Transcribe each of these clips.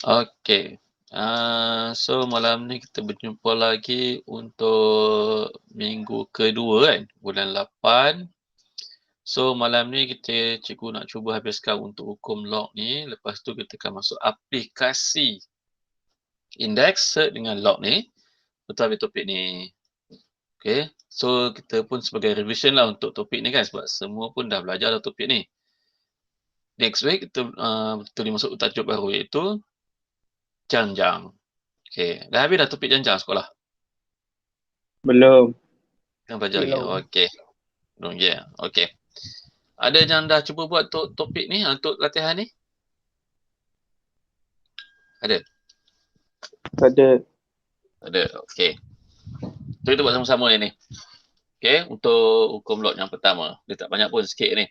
Okey. So malam ni kita berjumpa lagi untuk minggu kedua kan, bulan 8. So malam ni cikgu nak cuba habiskan untuk hukum log ni, lepas tu kita akan masuk aplikasi indeks search dengan log ni untuk ambil topik ni. Okey. So kita pun sebagai revision lah untuk topik ni kan, sebab semua pun dah belajar dah topik ni. Next week kita boleh masuk tajuk baru iaitu Janjang. Okey, dah habis dah topik Janjang sekolah? Belum. Yang belajar lagi. Okey. Belum lagi. Okey. Ada yang dah cuba buat topik ni untuk latihan ni? Ada? Ada. Ada. Okey. So kita buat sama-sama ni. Okey, untuk hukum log yang pertama. Dia tak banyak pun, sikit ni.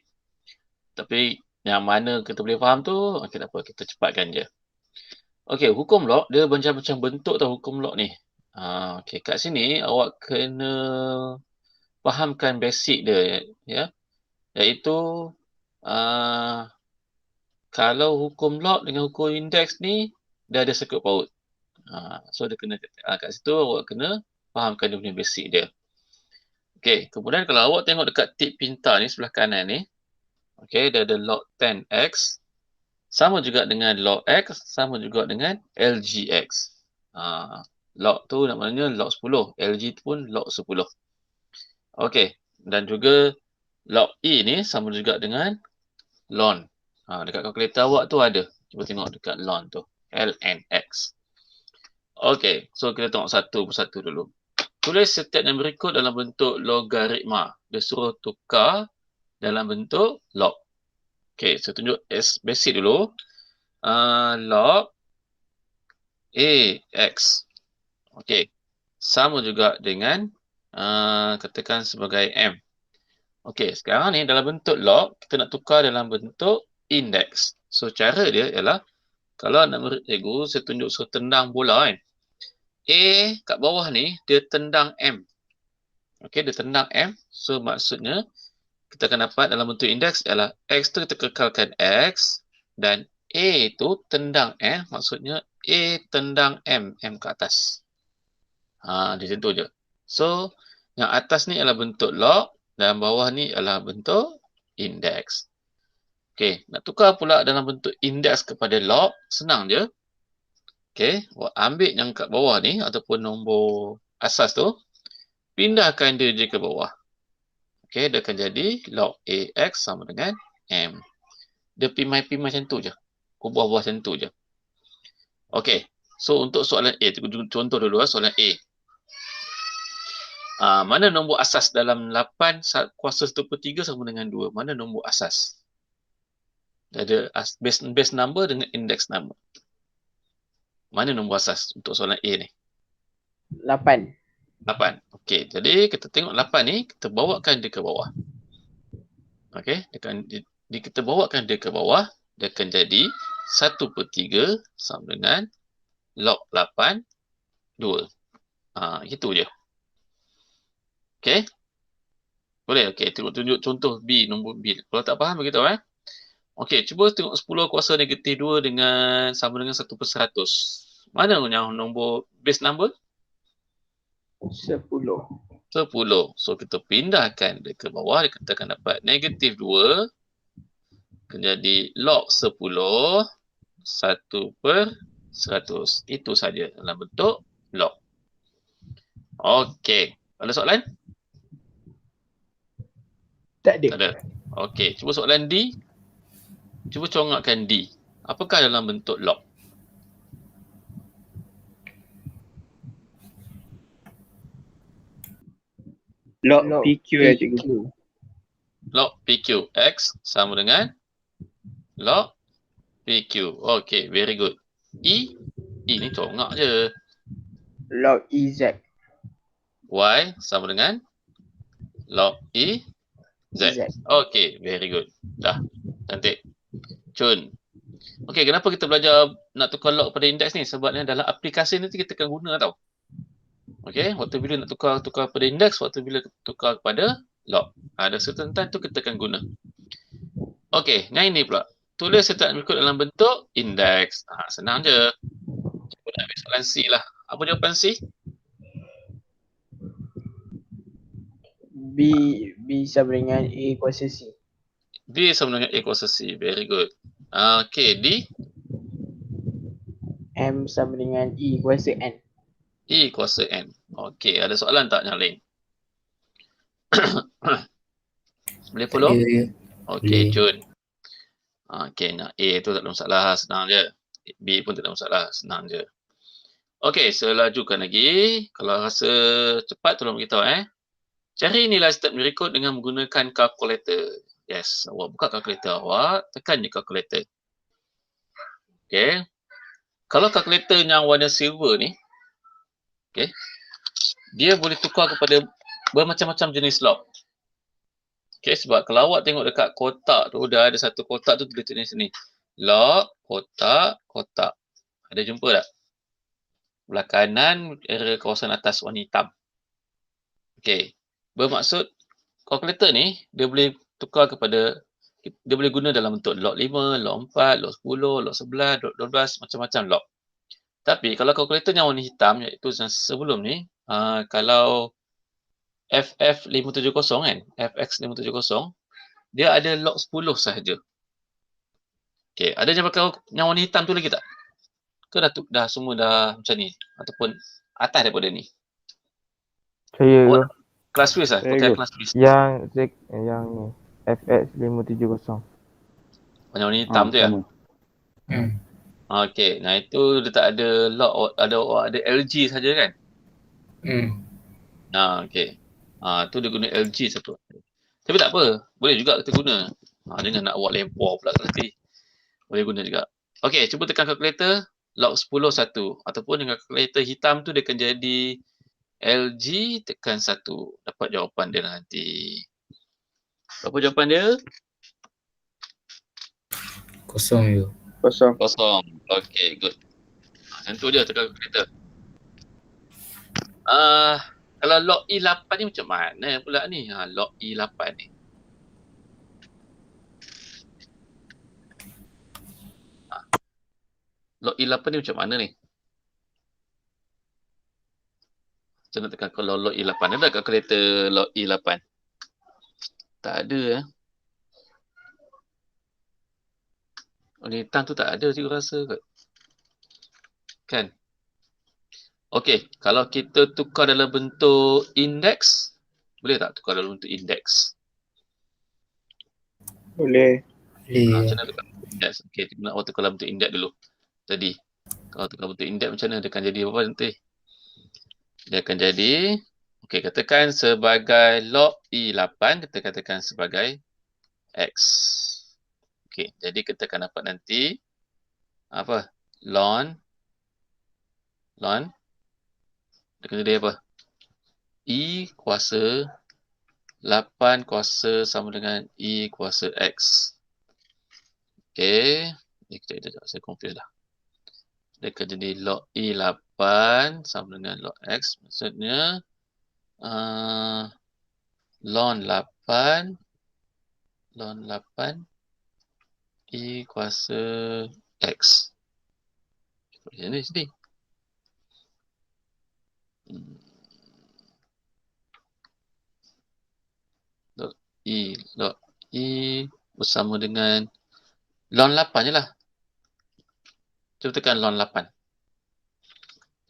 Tapi yang mana kita boleh faham tu, okey tak apa, kita cepatkan je. Okey, hukum log dia macam-macam bentuk tau hukum log ni. Okey, kat sini awak kena fahamkan basic dia ya. Iaitu kalau hukum log dengan hukum indeks ni dia ada sekut paut. So dia kena kat situ awak kena fahamkan dia punya basic dia. Okey, kemudian kalau awak tengok dekat tip pintar ni sebelah kanan ni, okey, dia ada log 10x sama juga dengan log x sama juga dengan LGX. Log tu namanya log 10, LG tu pun log 10. Okey, dan juga log E ni sama juga dengan ln. Dekat kalkulator awak tu ada. Cuba tengok dekat ln tu. LNX. Okey, so kita tengok satu persatu dulu. Tulis setiap yang berikut dalam bentuk logaritma. Dia suruh tukar dalam bentuk log. Okey, saya tunjuk basic dulu. Log AX. Okey, sama juga dengan katakan sebagai M. Okey, sekarang ni dalam bentuk log, kita nak tukar dalam bentuk indeks. So, cara dia ialah, kalau nak murid cikgu, saya tunjuk suruh tendang bola kan. A kat bawah ni, dia tendang M. Okey, dia tendang M. So, maksudnya, kita akan dapat dalam bentuk indeks ialah X tu kita kekalkan X dan A tu tendang M. Maksudnya, A tendang M. M ke atas. Dia macam tu je. So, yang atas ni ialah bentuk log dan bawah ni adalah bentuk indeks. Okey, nak tukar pula dalam bentuk indeks kepada log, senang je. Okey, awak ambil yang kat bawah ni ataupun nombor asas tu, pindahkan dia je ke bawah. Okey, dia akan jadi log AX sama dengan M. Dia pimai-pimai macam tu je. Buah-buah macam tu je. Okey, so untuk soalan A, contoh dulu soalan A. Mana nombor asas dalam 8 kuasa 1/3 sama dengan 2? Mana nombor asas? Ada base number dengan index number. Mana nombor asas untuk soalan A ni? 8. 8. Okey, jadi kita tengok 8 ni, kita bawakan dia ke bawah. Okey, kita bawakan dia ke bawah, dia akan jadi 1/3 sama dengan log 8, 2. Itu je. Okey? Boleh? Okey, tunjuk contoh B, nombor B. Kalau tak faham, beritahu Okey, cuba tengok 10 kuasa negatif 2 sama dengan 1/100. Mana yang nombor base number? 10. 10. So, kita pindahkan dia ke bawah, kita akan dapat negatif 2 akan jadi log 10 1/100. Itu saja dalam bentuk log. Okey, ada soalan? Tak ada. Tak ada. Okey, cuba soalan D. Cuba congakkan D. Apakah dalam bentuk log? Log PQ ya cikgu. Log PQ. X sama dengan log PQ. Okey, very good. E ni congak je. Log EZ. Y sama dengan log E Z. Okey, very good. Dah, cantik. Cun. Okey, kenapa kita belajar nak tukar log pada indeks ni? Sebabnya dalam aplikasi ni kita akan guna tau. Okey, waktu bila nak tukar pada indeks, waktu bila tukar kepada log. Ada certain time tu kita akan guna. Okey, yang ini pula. tulis setiap berikut dalam bentuk indeks. Senang je. Cuba nak ambil soalan C lah. Apa jawapan C? B sama dengan A kuasa C. D sama dengan A kuasa C. Very good. Okay, D. M sama dengan E kuasa N. E kuasa N. Okay, ada soalan tak yang lain? Boleh Tak follow? ada je. Okay, Boleh. Jun. Okay, nak A tu tak ada masalah. Senang je. B pun tak ada masalah. Senang je. Okay, selajukan lagi. Kalau rasa cepat, tolong beritahu. Cari nilai setiap berikut dengan menggunakan kalkulator. Yes, awak buka kalkulator awak. Tekan je kalkulator. Okay. Kalau kalkulator yang warna silver ni, okay, dia boleh tukar kepada bermacam-macam jenis log. Okay, sebab kalau awak tengok dekat kotak tu, dah ada satu kotak tu tulis jenis ni. Log, kotak, kotak. Ada jumpa tak? Belah kanan, area kawasan atas warna hitam. Okay. Bermaksud, kalkulator ni, dia boleh tukar kepada, dia boleh guna dalam bentuk log 5, log 4, log 10, log 11, log 12, macam-macam log. Tapi kalau kalkulator yang warna hitam, iaitu yang sebelum ni, kalau FF570 kan, FX570, dia ada log 10 sahaja. Okay, ada yang pakai yang warna hitam tu lagi tak? Ke dah semua dah macam ni? Ataupun atas daripada ni? Saya Kelas Swiss lah, pakai ke? kelas Swiss. Yang ni FX570. Yang warna hitam tu ya? Okay, nah itu dia tak ada log, ada LG saja kan? Okay. Tu dia guna LG satu. Tapi tak apa, boleh juga kita guna. Jangan nak buat lempar pula nanti. Boleh guna juga. Okay, cuba tekan kalkulator, log 10 1. Ataupun dengan kalkulator hitam tu dia akan jadi LG tekan 1. Dapat jawapan dia nanti. Berapa jawapan dia? Kosong je. Kosong. Okay, good. Macam tu je tekan kalkulator. Kalau log E8 ni macam mana pula ni? Log E8 ni. Log E8 ni macam mana ni? Macam nak tekan kalau log E8. Ada tak kalkulator log E8? Tak ada Warna hitam tu tak ada juga rasa kot. Kan? Okey, kalau kita tukar dalam bentuk indeks, boleh tak tukar dalam bentuk indeks? Boleh. Macam mana tukar indeks? Okey, kita nak tukar dalam bentuk indeks dulu. Tadi, kalau tukar bentuk indeks macam mana dia akan jadi apa nanti? Dia akan jadi, okey, katakan sebagai log E8, kita katakan sebagai X. Okey, jadi kita akan dapat nanti apa? Ln dia akan jadi apa? E kuasa 8 kuasa sama dengan E kuasa X. Okey. Sekejap, saya confuse dah. Dia akan jadi log E8 sama dengan log X. Maksudnya ln 8 E kuasa X. Ini sini. Log E bersama dengan ln 8 je lah. Cuba tekan ln 8.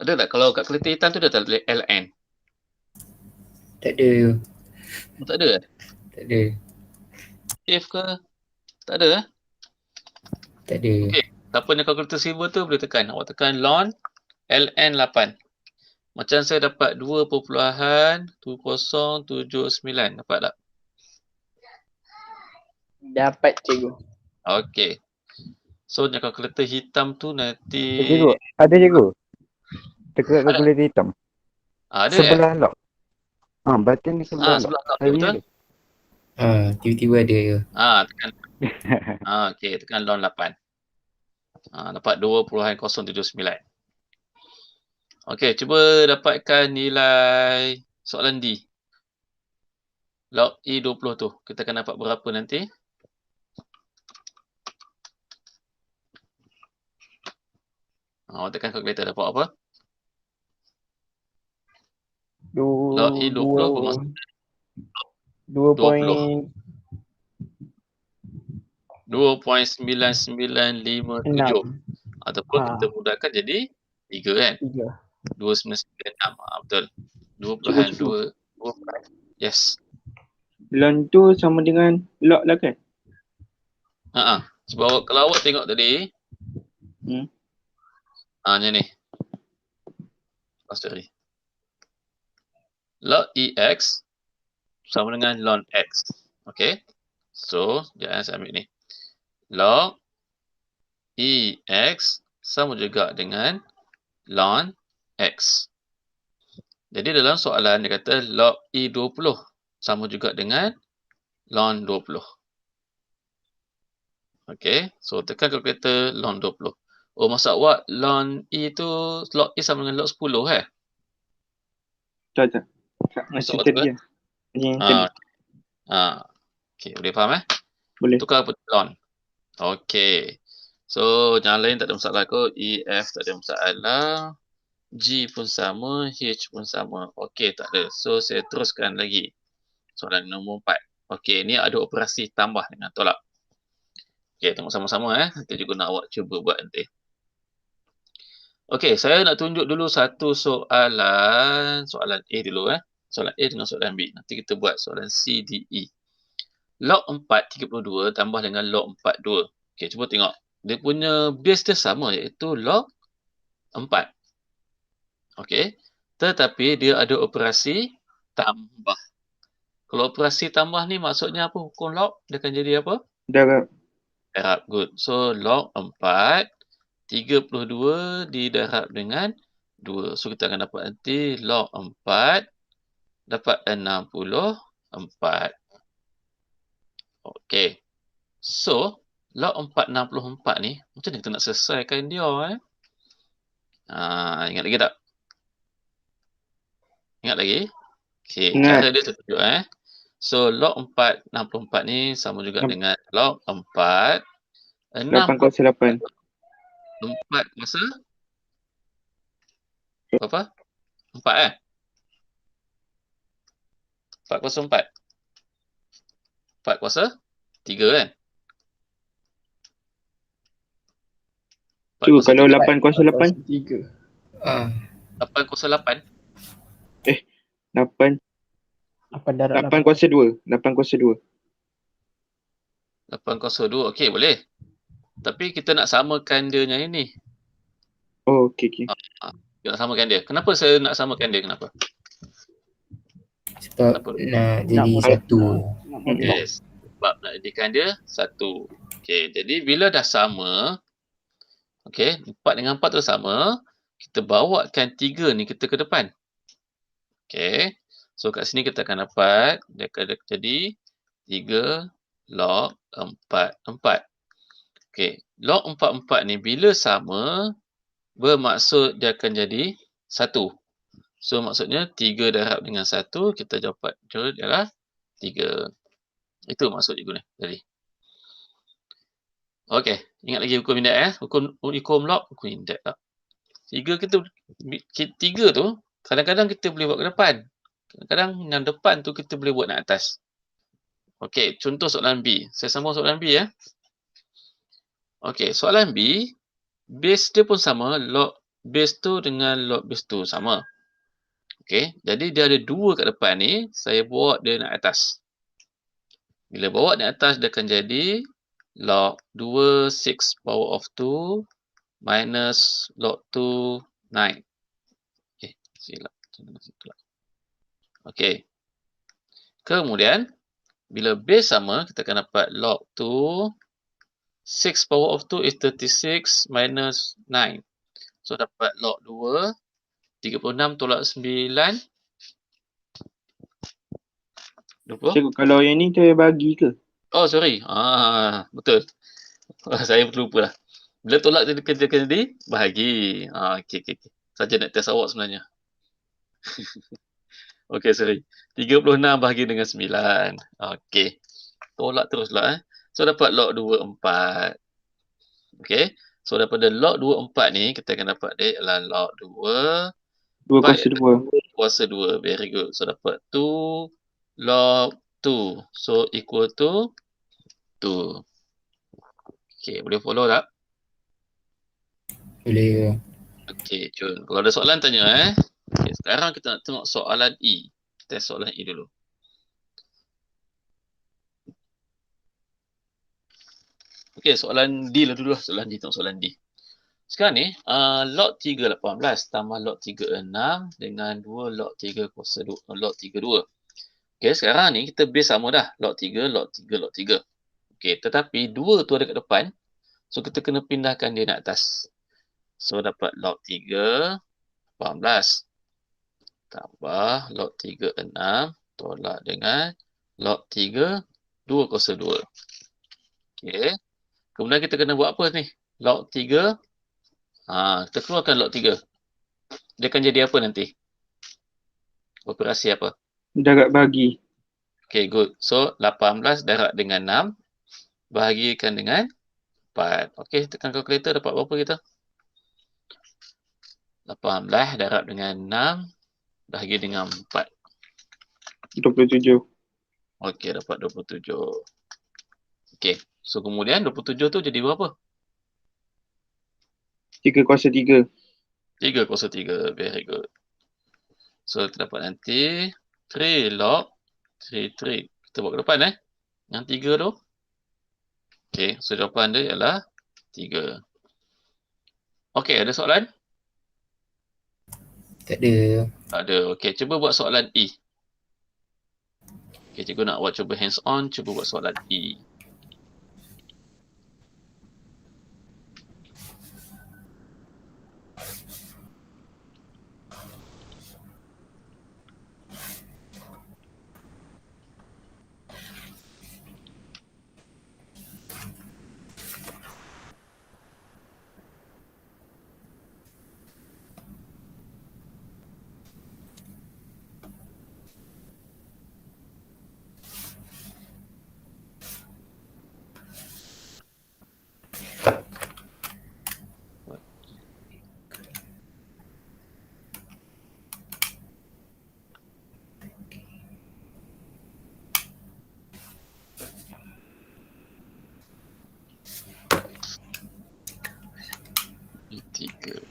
Ada tak? Kalau kat kalkulator hitam tu dah tak ln? Tak ada. Tak ada? Tak ada. Save ke? Tak ada? Tak ada. Okey. Siapa yang kalkulator silver tu boleh tekan. Awak tekan ln 8. Macam saya dapat 2.2079. Dapat tak? Dapat cikgu. Okey. So, yang kalkulator hitam tu nanti... Cikgu, ada cikgu. Dekat kalkulator hitam. Ada sebelah log. Button ni sebelah log. sebelah log. Saya Betul? ada. Tiba-tiba ada je. Tekan. Okey, tekan ln 8. Dapat 2.079. Okey, cuba dapatkan nilai soalan D. Log E20 tu. Kita akan dapat berapa nanti? Awak tekan kalkulator dapat apa? Dua, Log I 20 bermaksud 2.6. 2.9957 ataupun kita mudahkan jadi 3 kan? 3. 2996. Betul. Cikgu. 2.2. Yes. Lon tu sama dengan log lah kan? Sebab kalau awak tengok tadi, macam ni. Oh, sorry. Log EX sama dengan ln X. Okay. So, jangan saya ambil ni. Log EX sama juga dengan ln X. Jadi dalam soalan dia kata log E20 sama juga dengan ln 20. Okay. So, tekan kalkulator ln 20. Oh, maksud awak ln E tu, log E sama dengan log 10 eh? Tak. Macam Maksud tadi awak lah. Macam yang tadi. Okay, boleh faham eh? Boleh. Tukar putih ln. Okay. So, yang lain tak ada masalah kot. E, F tak ada masalah. G pun sama. H pun sama. Okay, tak ada. So, saya teruskan lagi. Soalan nombor 4. Okay, ni ada operasi tambah dengan tolak. Okay, tengok sama-sama eh. Nanti juga nak awak cuba buat nanti. Okay, saya nak tunjuk dulu satu soalan. Soalan A dulu eh. Soalan A dengan soalan B. Nanti kita buat soalan C, D, E. Log 4, 32 tambah dengan log 4, 2. Okay, cuba tengok. Dia punya base dia sama iaitu log 4. Okay. Tetapi dia ada operasi tambah. Kalau operasi tambah ni maksudnya apa? Hukum log dia akan jadi apa? Darab. Darab. Good. So log 4, 32 didarab dengan 2. So kita akan dapat nanti log 4 dapat 64. Okay. So log 464 ni, macam mana kita nak selesaikan dia eh? Ingat lagi tak? Ingat lagi? Okay, Ingat. cara dia tertunjuk eh. So log 464 ni sama juga dengan log 4 8 kuasa 8. 4 kuasa berapa? 4 eh? 4 kuasa 4. 4 kuasa 3 kan? Tu kalau 8 kuasa 8. 3. 8 kuasa 8. 8 darab 8 kuasa 2. 8 kuasa 2. 8 kuasa 2. Okey, boleh. Tapi kita nak samakan dia yang ini. Oh, okey. Kita nak samakan dia. Kenapa saya nak samakan dia? Kenapa? Sebab nak jadi satu. Yes. Sebab nak jadikan dia satu. Okey, jadi bila dah sama, okey, 4 dengan 4 tu sama, kita bawakan 3 ni kita ke depan. Okey. So kat sini kita akan dapat dia akan jadi 3 log 4. Okey, log 4 ni bila sama bermaksud dia akan jadi 1. So maksudnya 3 darab dengan 1 kita dapat dia adalah 3. Itu maksud cikgu ni tadi. Okey, ingat lagi hukum indeks hukum log, hukum indeks tak. 3 tu kadang-kadang kita boleh buat ke depan. Kadang-kadang yang depan tu kita boleh buat nak atas. Okey, contoh soalan B. Saya sambung soalan B ya. Okey, soalan B, base dia pun sama, log base tu dengan log base tu sama. Okey, jadi dia ada 2 kat depan ni, saya bawa dia nak atas. Bila bawa nak atas dia akan jadi log 2 6 power of 2 minus log 2 9. Silap. Okey. Kemudian, bila base sama, kita akan dapat log 2. 6 power of 2 is 36 minus 9. So, dapat log 2. 36 tolak 9. 20. Cikgu, kalau yang ni saya bagi ke? Oh, sorry. Betul. Saya terlupa lah. Bila tolak dia kena dibahagi. Okey. Saja nak test awak sebenarnya. Okey, sorry. 36 bahagi dengan 9. Okey. Tolak teruslah. So, dapat log 2, 4. Okey. So daripada log 24 ni, kita akan dapat dia ialah log 2 2 kuasa 2. kuasa 2. Very good. So dapat 2 log 2. So equal to 2. Okay, boleh follow tak? Boleh. Okay, Jun. Kalau ada soalan tanya Okay, sekarang kita nak tengok soalan E. Kita soalan E dulu. Okay, soalan D lah dulu lah. Soalan D, tengok soalan D. Sekarang ni, log 3 18 tambah log 3 6 dengan 2 log 3 kuasa 2, log 3 2. Okay, sekarang ni kita base sama dah. Log 3, log 3, log 3. Okay, tetapi 2 tu ada kat depan. So, kita kena pindahkan dia nak atas. So, dapat log 3 18 tambah log 3 6 tolak dengan log 3 2 kuasa 2. Okay. Kemudian kita kena buat apa ni? Log 3. Kita keluarkan log 3. Dia akan jadi apa nanti? Operasi apa? Darat bagi. Okay, good. So, 18 darab dengan 6. Bahagikan dengan 4. Okay, tekan kalkulator dapat berapa kita? 18 darab dengan 6. Bahagi dengan 4. 27. Okay, dapat 27. Okay, so kemudian 27 tu jadi berapa? 3 kuasa 3. 3 kuasa 3. Very good. So, kita dapat nanti 3 log 3. Kita buat ke depan Yang 3 tu. Okay, so jawapan dia ialah 3. Okay, ada soalan? Tak ada. Tak ada. Okay, cuba buat soalan E. Okay, cikgu nak buat cuba hands on. Cuba buat soalan E.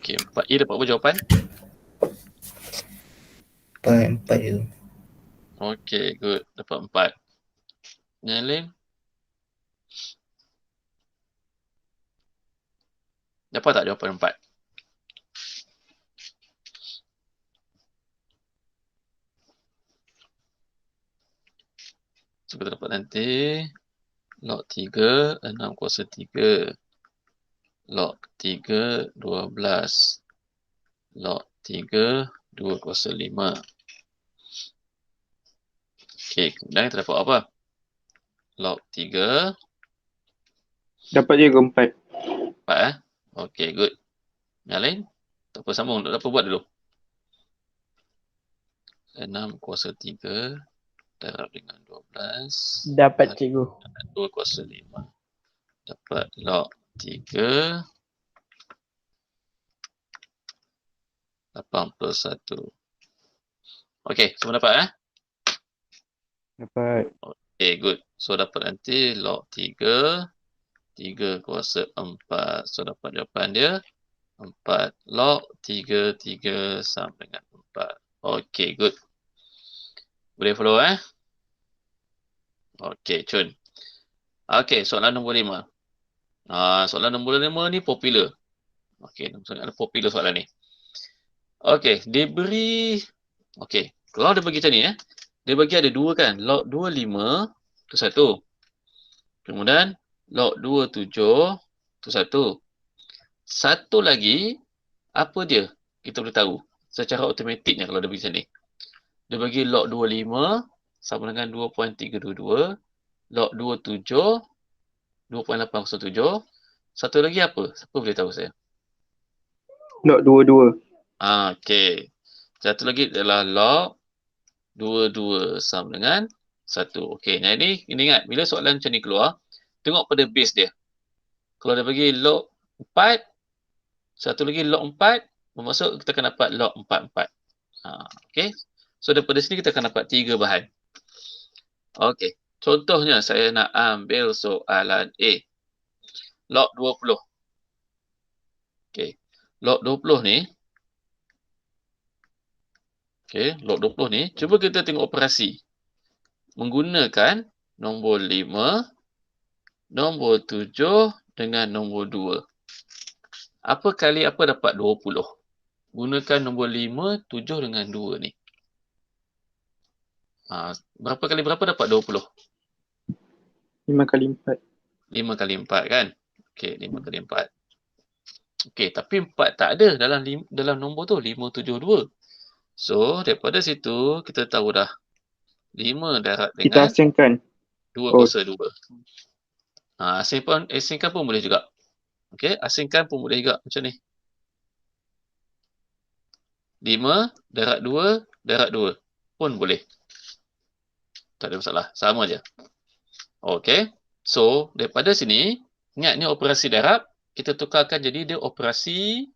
Okay, 4E dapat apa jawapan? 4 je. Okay, good. Dapat 4. Yang lain? Dapat tak jawapan 4? So, kita dapat nanti log 3, 6 kuasa 3. Log 3, 12. Log 3, 2 kuasa 5. Okay, kemudian kita dapat apa? Log 3, Dapat je 4. 4 Okay, good. Yang lain? Tak apa, sambung. Tak apa, buat dulu. 6 kuasa 3 darab dengan 12. Dapat cikgu. 2 kuasa 5. Dapat log 3. 81. Okay, semua dapat Dapat. Okay, good. So, dapat nanti log 3. 3 kuasa 4. So, dapat jawapan dia 4 log 3 sama dengan 4. Okay, good. Boleh follow Okay, Chun. Okay, soalan nombor 5. Soalan nombor 5 ni popular. Okay, sangat popular soalan ni. Okay, dia beri... Okay, kalau dia bagi macam ni dia bagi ada 2 kan. Log 25 tu 1. Kemudian log 27 tu 1. Satu lagi, apa dia? Kita boleh tahu secara automatiknya kalau dia bagi macam ni. Dia bagi log 25 sama dengan 2.322. Log 27 2.807. Satu lagi apa? Siapa boleh tahu saya? Log 22. Okay. Satu lagi adalah log 22 sama dengan 1. Okay. Jadi, ini ingat. Bila soalan macam ni keluar, tengok pada base dia. Kalau dia bagi log 4. Satu lagi log 4. Bermaksud kita akan dapat log 44. Okay. So daripada sini kita akan dapat 3 bahan. Okay. Contohnya saya nak ambil soalan A. Log 20. Okay. Log 20 ni. Okay. Log 20 ni. Cuba kita tengok operasi. Menggunakan nombor 5, nombor 7 dengan nombor 2. Apa kali apa dapat 20? Gunakan nombor 5, 7 dengan 2 ni. Berapa kali berapa dapat 20? 5 kali 4. 5 kali 4 kan? Okey, 5 kali 4. Okey, tapi 4 tak ada dalam nombor tu, 5, 7, 2. So, daripada situ kita tahu dah 5 darab Kita dengan asingkan. 2 kuasa 2. Asingkan pun boleh juga. Okey, asingkan pun boleh juga macam ni. 5 darab 2 darab 2 pun boleh. Tak ada masalah. Sama je. Okey. So, daripada sini, ingat ni operasi darab. Kita tukarkan jadi dia operasi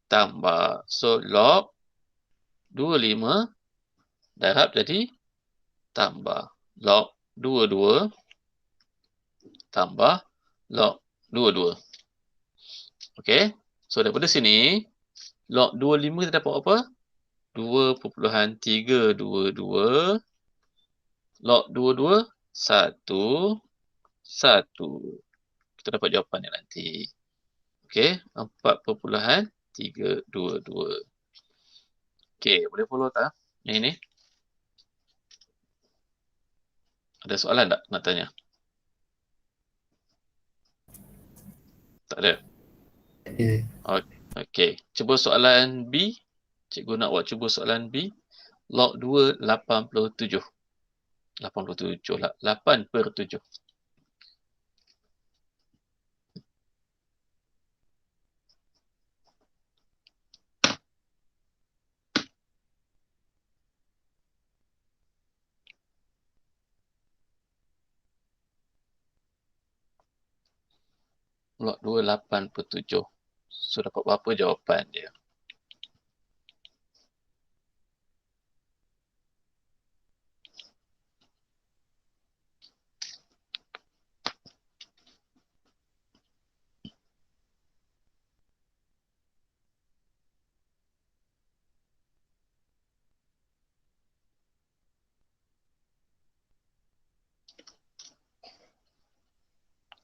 tambah. So, log 25 darab jadi tambah. Log 22 tambah log 22. Okey. So, daripada sini, log 25 kita dapat apa? 2.322 log 22 1 1. Kita dapat jawapannya nanti. Okey, 4.322. Okey, boleh follow tak yang ini? Ada soalan tak nak tanya? Tak ada. Ya. Okey, cuba soalan B. Cikgu nak buat cuba soalan B. Log 2 87. 87 lah. 8/7. Log 2 8/7. So dapat berapa jawapan dia?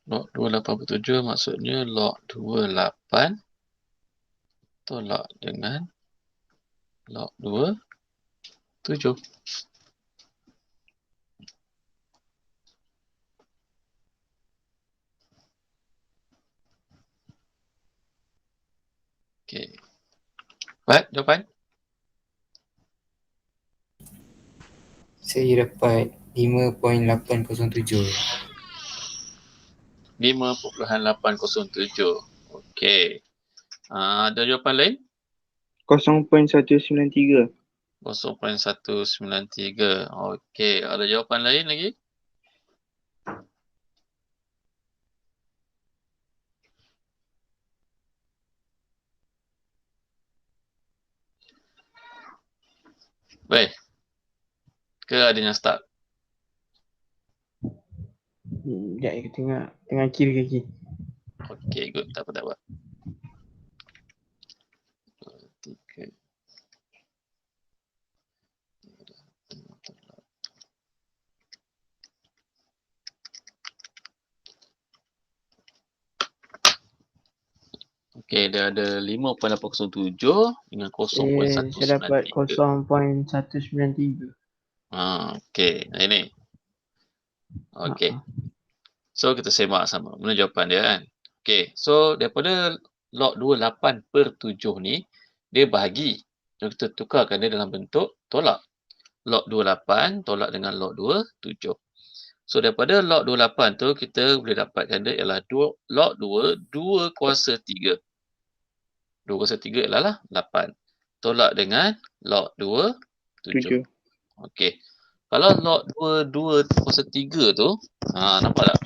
Log 287 maksudnya log 28 tolak dengan log 27. Okey. Baik, jawapan? Saya dapat 5.807. 5.807. Okey. Ada jawapan lain? 0.193. 0.193. Okey. Ada jawapan lain lagi? Baik. Ke ada yang start? Sekejap aku tengah kiri kaki. Okey, good. Tak apa. 3. Okey, dia ada 5.807 dengan 0.193. Saya dapat 0.193. Okey, ini. Okey. So, kita semak sama. Mana jawapan dia kan? Okey, so daripada log 28/7 ni, dia bahagi. So, kita tukarkan dia dalam bentuk tolak. Log 28 tolak dengan log 27. So, daripada log 28 tu, kita boleh dapatkan dia ialah log 2 kuasa 3. 2 kuasa 3 ialah 8. Tolak dengan log 27. 7. Okey. Kalau log 2 kuasa 3 tu, nampak tak?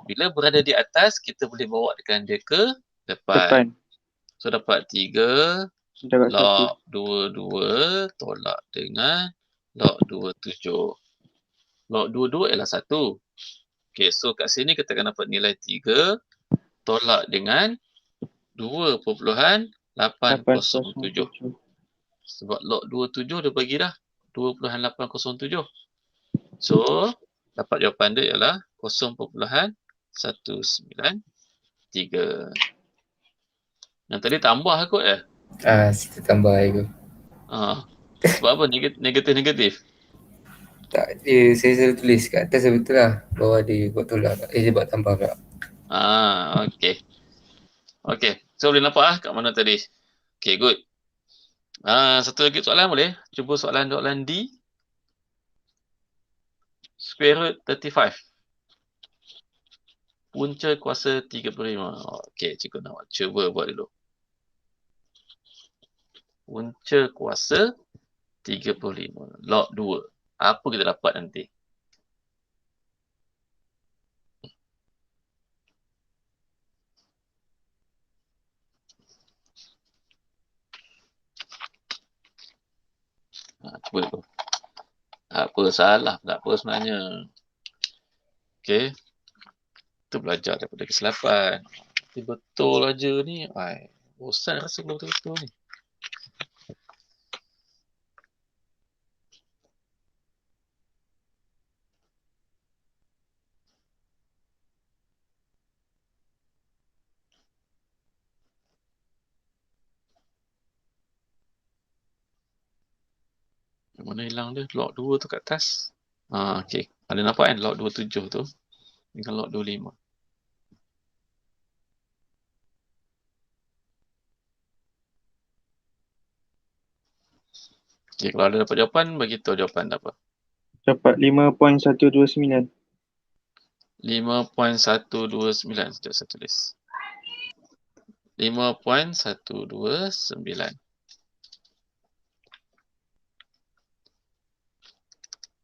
Bila berada di atas, kita boleh bawa dengan dia ke Depan. So dapat 3 Darab 1. log 22 tolak dengan log 27. Log 22 ialah 1. Okey, so kat sini kita akan dapat nilai 3 tolak dengan 2.807. 807. Sebab log 27 dia bagi dah 2.807. So, dapat jawapan dia ialah 0.193. Yang tadi tambah kot Kita tambah aku. Sebab apa negatif? Tak, saya selalu tulis kat atas betul lah. Bawah dia buat tolak. Dia buat tambah kat. Okey. Okey, so boleh nampak kat mana tadi? Okey, good. Satu lagi soalan boleh? Cuba soalan D. Square root 35. Punca kuasa 35. Okey, cikgu nak cuba buat dulu. Punca kuasa 35. Log 2. Apa kita dapat nanti? Cuba dulu. Apa salah? Tak apa sebenarnya. Okey. Kita belajar daripada kesilapan. Betul aja ni. Bosan rasa betul-betul ni. Mana hilang dia? Log 2 tu kat atas. Okey. Ada nampak kan log 27 tu dengan log 25. Okey, kalau ada dapat jawapan, bagi tahu jawapan apa. Dapat 5.129. 5.129. Sekejap saya tulis. 5.129.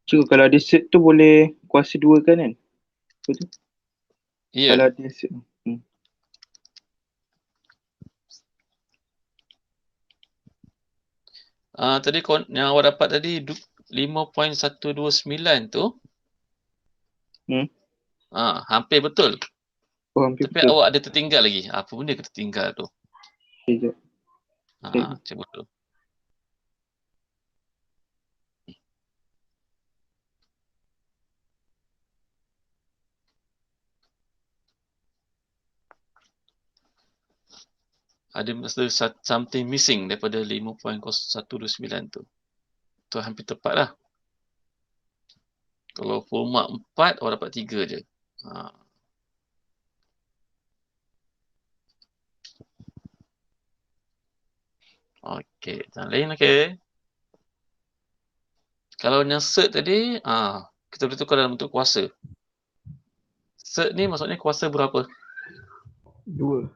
Cikgu, kalau ada set tu boleh kuasa 2 kan? Betul? Ya. Kalau ada set. Tadi yang awak dapat tadi 5.129 tu. Hampir betul. Hampir Tapi betul. awak ada tertinggal lagi. Apa benda yang tertinggal tu? Sekejap. Cuba dulu. Ada something missing daripada 5.129 tu. Tu hampir tepat lah. Kalau full mark 4, awak dapat 3 je. Okey, yang lain okey. Kalau yang cert tadi, kita boleh tukar dalam bentuk kuasa. Cert ni maksudnya kuasa berapa? 2.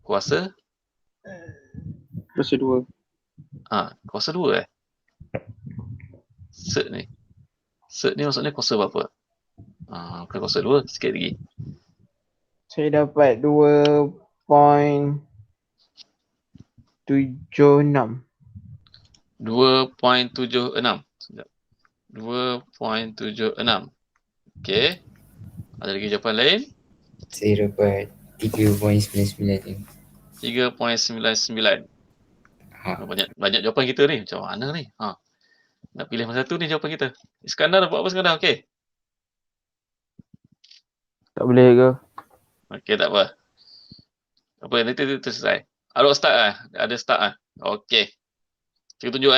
Kuasa? Kuasa 2. Kuasa 2 Cert ni. Cert ni maksudnya kuasa berapa? Bukan kuasa 2, sikit lagi. Saya dapat 2.76. 2.76. 2.76. Okey. Ada lagi jawapan lain? Saya dapat 3.99. 3.99. Banyak jawapan kita ni. Macam mana ni? Nak pilih masa satu ni jawapan kita. Iskandar dapat apa Iskandar? Okey. Tak boleh ke? Okey, tak apa. Apa nanti tu selesai. Awak start Ada start Okey. Cikgu tunjuk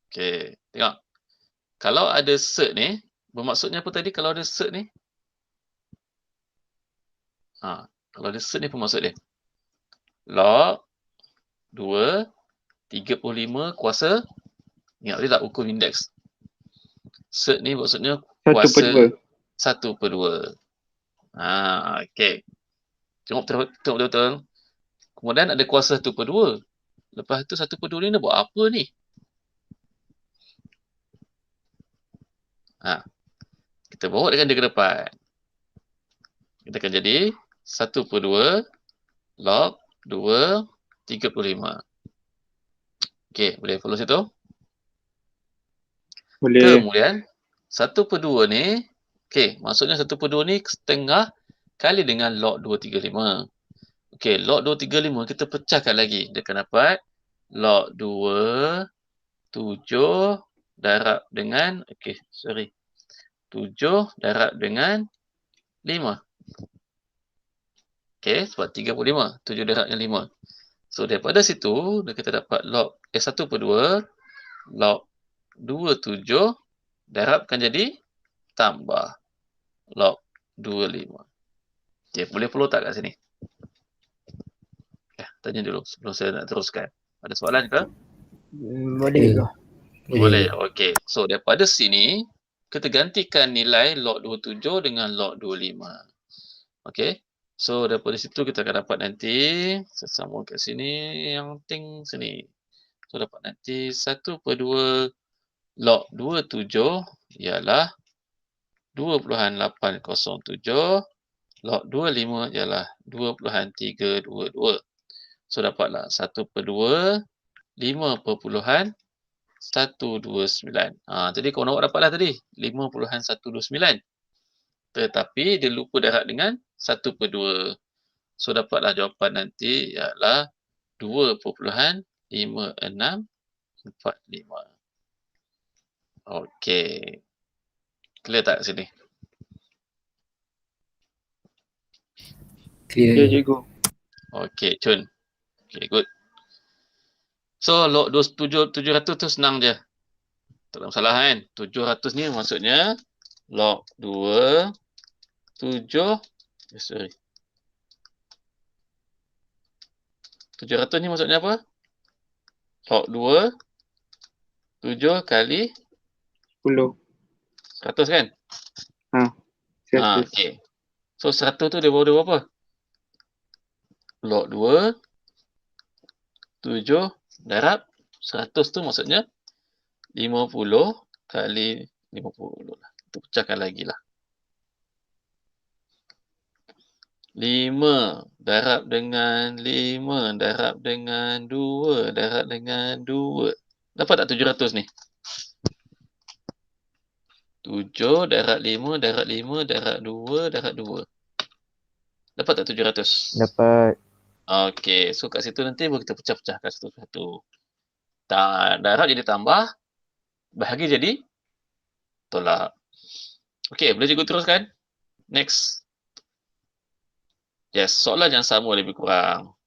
Okey, tengok. Kalau ada cert ni, bermaksudnya apa tadi kalau ada cert ni? Kalau ada cert ni apa maksud dia? Log 2 35 kuasa. Ingat tadi tak ukur indeks. Cert ni maksudnya kuasa 1/2. Okey. Tengok betul-betul. Kemudian ada kuasa 1/2. Lepas tu 1/2 ni nak buat apa ni? Kita bawa dengan dia ke depan. Kita akan jadi 1/2 log 2, 35. Okey, boleh follow situ? Boleh. Kemudian 1/2 ni, okey, maksudnya 1/2 ni setengah kali dengan log 235. Okey, log 235 kita pecahkan lagi. Dia akan dapat log 2, 7 darab dengan, 7 darab dengan 5. Okey, sebab 35. 7 darab dengan 5. So, daripada situ, kita dapat log 1/2 log 27 darabkan jadi tambah log 25. Okey, boleh follow tak kat sini? Tanya dulu sebelum saya nak teruskan. Ada soalan ke? Boleh ke? Boleh. Okey. So, daripada sini, kita gantikan nilai log 27 dengan log 25. Okey. So, daripada situ kita akan dapat nanti, saya sambung kat sini, yang penting sini. So, dapat nanti 1/2 log 27 ialah 2.807. Log 25 ialah 2.322. So, dapatlah 1/2 5.129. Jadi kawan awak dapatlah tadi 5.129. Tetapi dia lupa darab dengan 1/2. So dapatlah jawapan nanti ialah 2.5645. Okey. Clear tak sini? Ya, Clear. cikgu. Okey, Chun. Okey, good. So log 700 tu senang je. Tak ada masalah kan? 700 ni maksudnya log 2 7 sorry. 700 ni maksudnya apa? Log 2 7 kali 10. 100 kan? 100. Okey. So 100 tu dia bawa berapa? Log 2 7 darab 100 tu maksudnya 50 kali 50 lah. Kita pecahkan lagi lah. 5 darab dengan 5 darab dengan 2 darab dengan 2. Dapat tak 700 ni? 7 darab 5 darab 5 darab 2 darab 2. Dapat tak 700? Dapat. Okey, so kat situ nanti kita pecah-pecahkan satu-satu. Darab jadi tambah, bahagi jadi tolak. Okey, boleh cikgu teruskan? Next. Yes, soalan yang sama lebih kurang.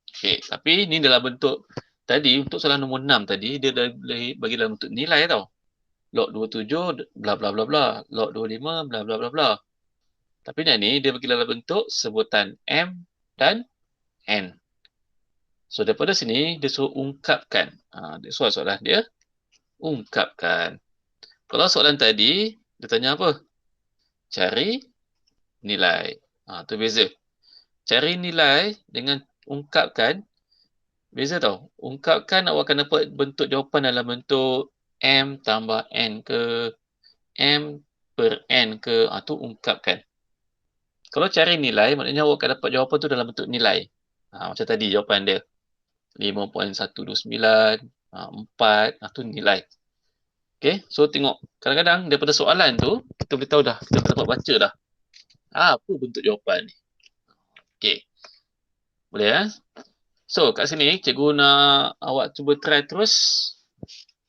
Okey, tapi ni dalam bentuk tadi, untuk soalan nombor 6 tadi, dia dah bagi dalam bentuk nilai tau. Log 27, bla bla bla bla. Log 25, bla bla bla bla. Tapi yang ni, dia bagi dalam bentuk sebutan M dan N. So, daripada sini, dia suruh ungkapkan. Soalan dia, ungkapkan. Kalau soalan tadi, dia tanya apa? Cari nilai. Tu beza. Cari nilai dengan ungkapkan, beza tau. Ungkapkan, awak akan dapat bentuk jawapan dalam bentuk M tambah N ke, M per N ke, tu ungkapkan. Kalau cari nilai, maknanya awak akan dapat jawapan tu dalam bentuk nilai. Macam tadi jawapan dia. 5.129, 4, tu nilai. Okay, so tengok. Kadang-kadang daripada soalan tu, kita boleh tahu dah. Kita dapat baca dah. Apa bentuk jawapan ni. Okay. Boleh ya? So, kat sini, cikgu nak awak cuba try terus.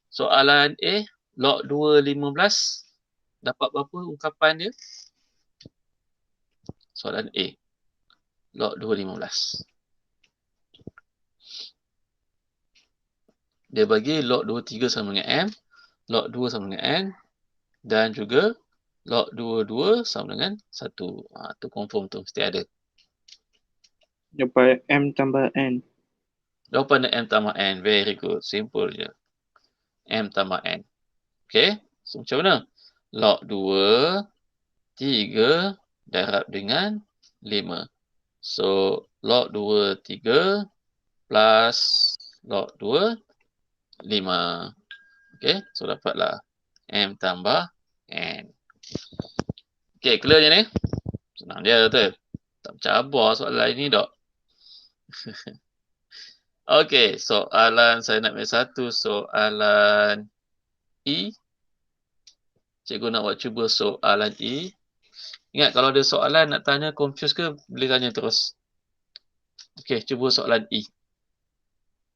Soalan A, log 215. Dapat berapa ungkapan dia? Soalan A. Log 215. Dia bagi log 23 sama dengan M, log 2 sama dengan N, dan juga log 22 sama dengan 1. Tu confirm tu, mesti ada. Dapat M tambah N. Jawapan dia M tambah N. Very good. Simple je. M tambah N. Okay. So, macam mana? Log 2, 3 darab dengan 5. So, log 2, 3 plus log 2, 5. Okay. So, dapatlah M tambah N. Okay, clear je ni? Senang je, betul? Tak mencabar soalan ini dok. Okey, soalan saya nak ambil satu soalan E. Cikgu nak buat cuba soalan E. Ingat kalau ada soalan nak tanya confuse ke, boleh tanya terus. Okey, cuba soalan E.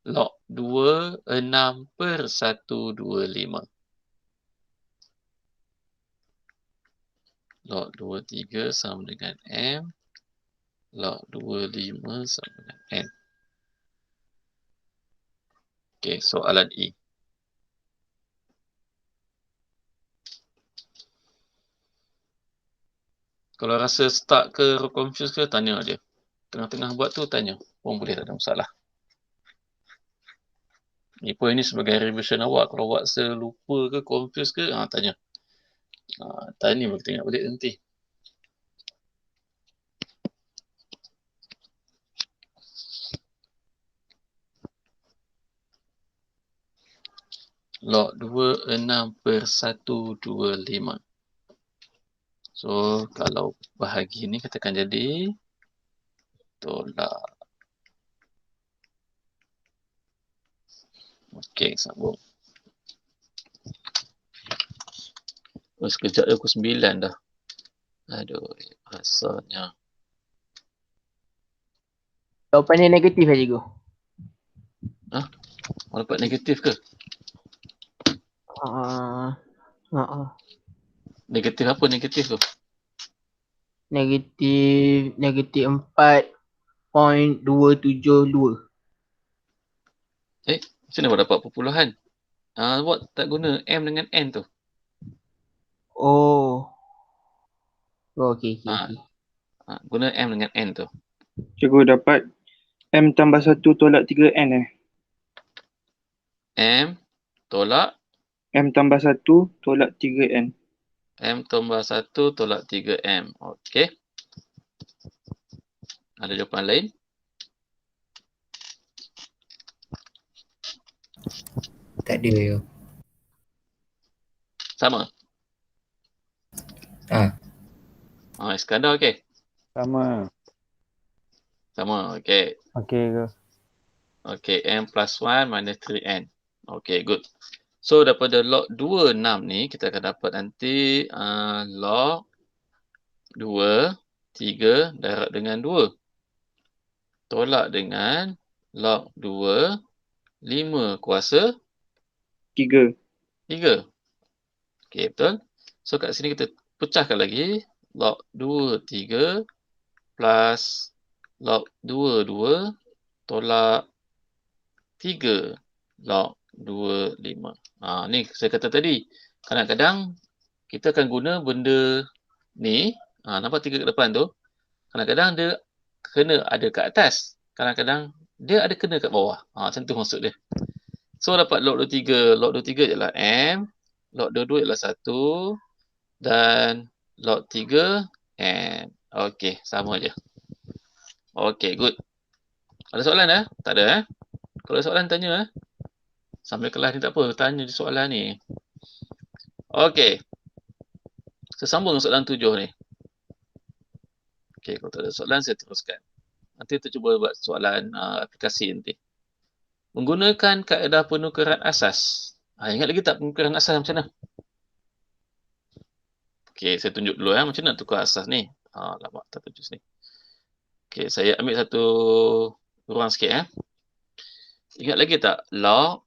Log 2, 6 per 125. Log 23 sama dengan M. Log 25 sama dengan N. Okey, soalan E. Kalau rasa stuck ke confuse ke, tanya dia. Tengah-tengah buat tu, tanya. Pun boleh, tak ada masalah. Ini sebagai revision awak. Kalau awak lupa ke, confuse ke, tanya. Tanya baru kita ingat balik nanti. Log 2, 6 per 125. So, kalau bahagi ni katakan jadi tolak. Okey, sambung. Oh, sekejap dah pukul 9 dah. Aduh, rasanya. Jawapannya negatif lah cikgu. Awak dapat negatif ke? Negatif apa negatif tu? Negatif 4.272. Macam mana awak dapat perpuluhan? Awak tak guna M dengan N tu. Oh, okey. Guna M dengan N tu. Cikgu dapat M tambah 1 tolak 3N M tolak M tambah 1 tolak 3N. M tambah 1 tolak 3M. Okey. Ada jawapan lain? Tak ada yo. Sama? Iskandar okey? Sama. Sama, okey. Okey ke? Okey, M plus 1 minus 3N. Okey, good. So, daripada log 2, 6 ni, kita akan dapat nanti log 2, 3 darab dengan 2. Tolak dengan log 2, 5 kuasa 3. 3. Okey, betul? So, kat sini kita pecahkan lagi. Log 2, 3 plus log 2, 2 tolak 3 log 2, 5. Ni saya kata tadi. Kadang-kadang kita akan guna benda ni. Nampak 3 kat depan tu. Kadang-kadang dia kena ada kat atas. Kadang-kadang dia ada kena kat bawah. Macam tu maksud dia. So, dapat log 23. Log 23 ialah M. Log 22 ialah 1. Dan log 3 N. Okey, sama je. Okey, good. Ada soalan tak ada Kalau ada soalan tanya Sambil kelas ni tak apa, tanya soalan ni. Okey. Saya sambung soalan 7 ni. Okey, kalau tak ada soalan saya teruskan. Nanti kita cuba buat soalan aplikasi nanti. Menggunakan kaedah penukaran asas. Ingat lagi tak penukaran asas macam mana? Okey, saya tunjuk dulu macam mana nak tukar asas ni. Lama tak tunjuk sini. Okey, saya ambil satu ruang sikit Ingat lagi tak? Log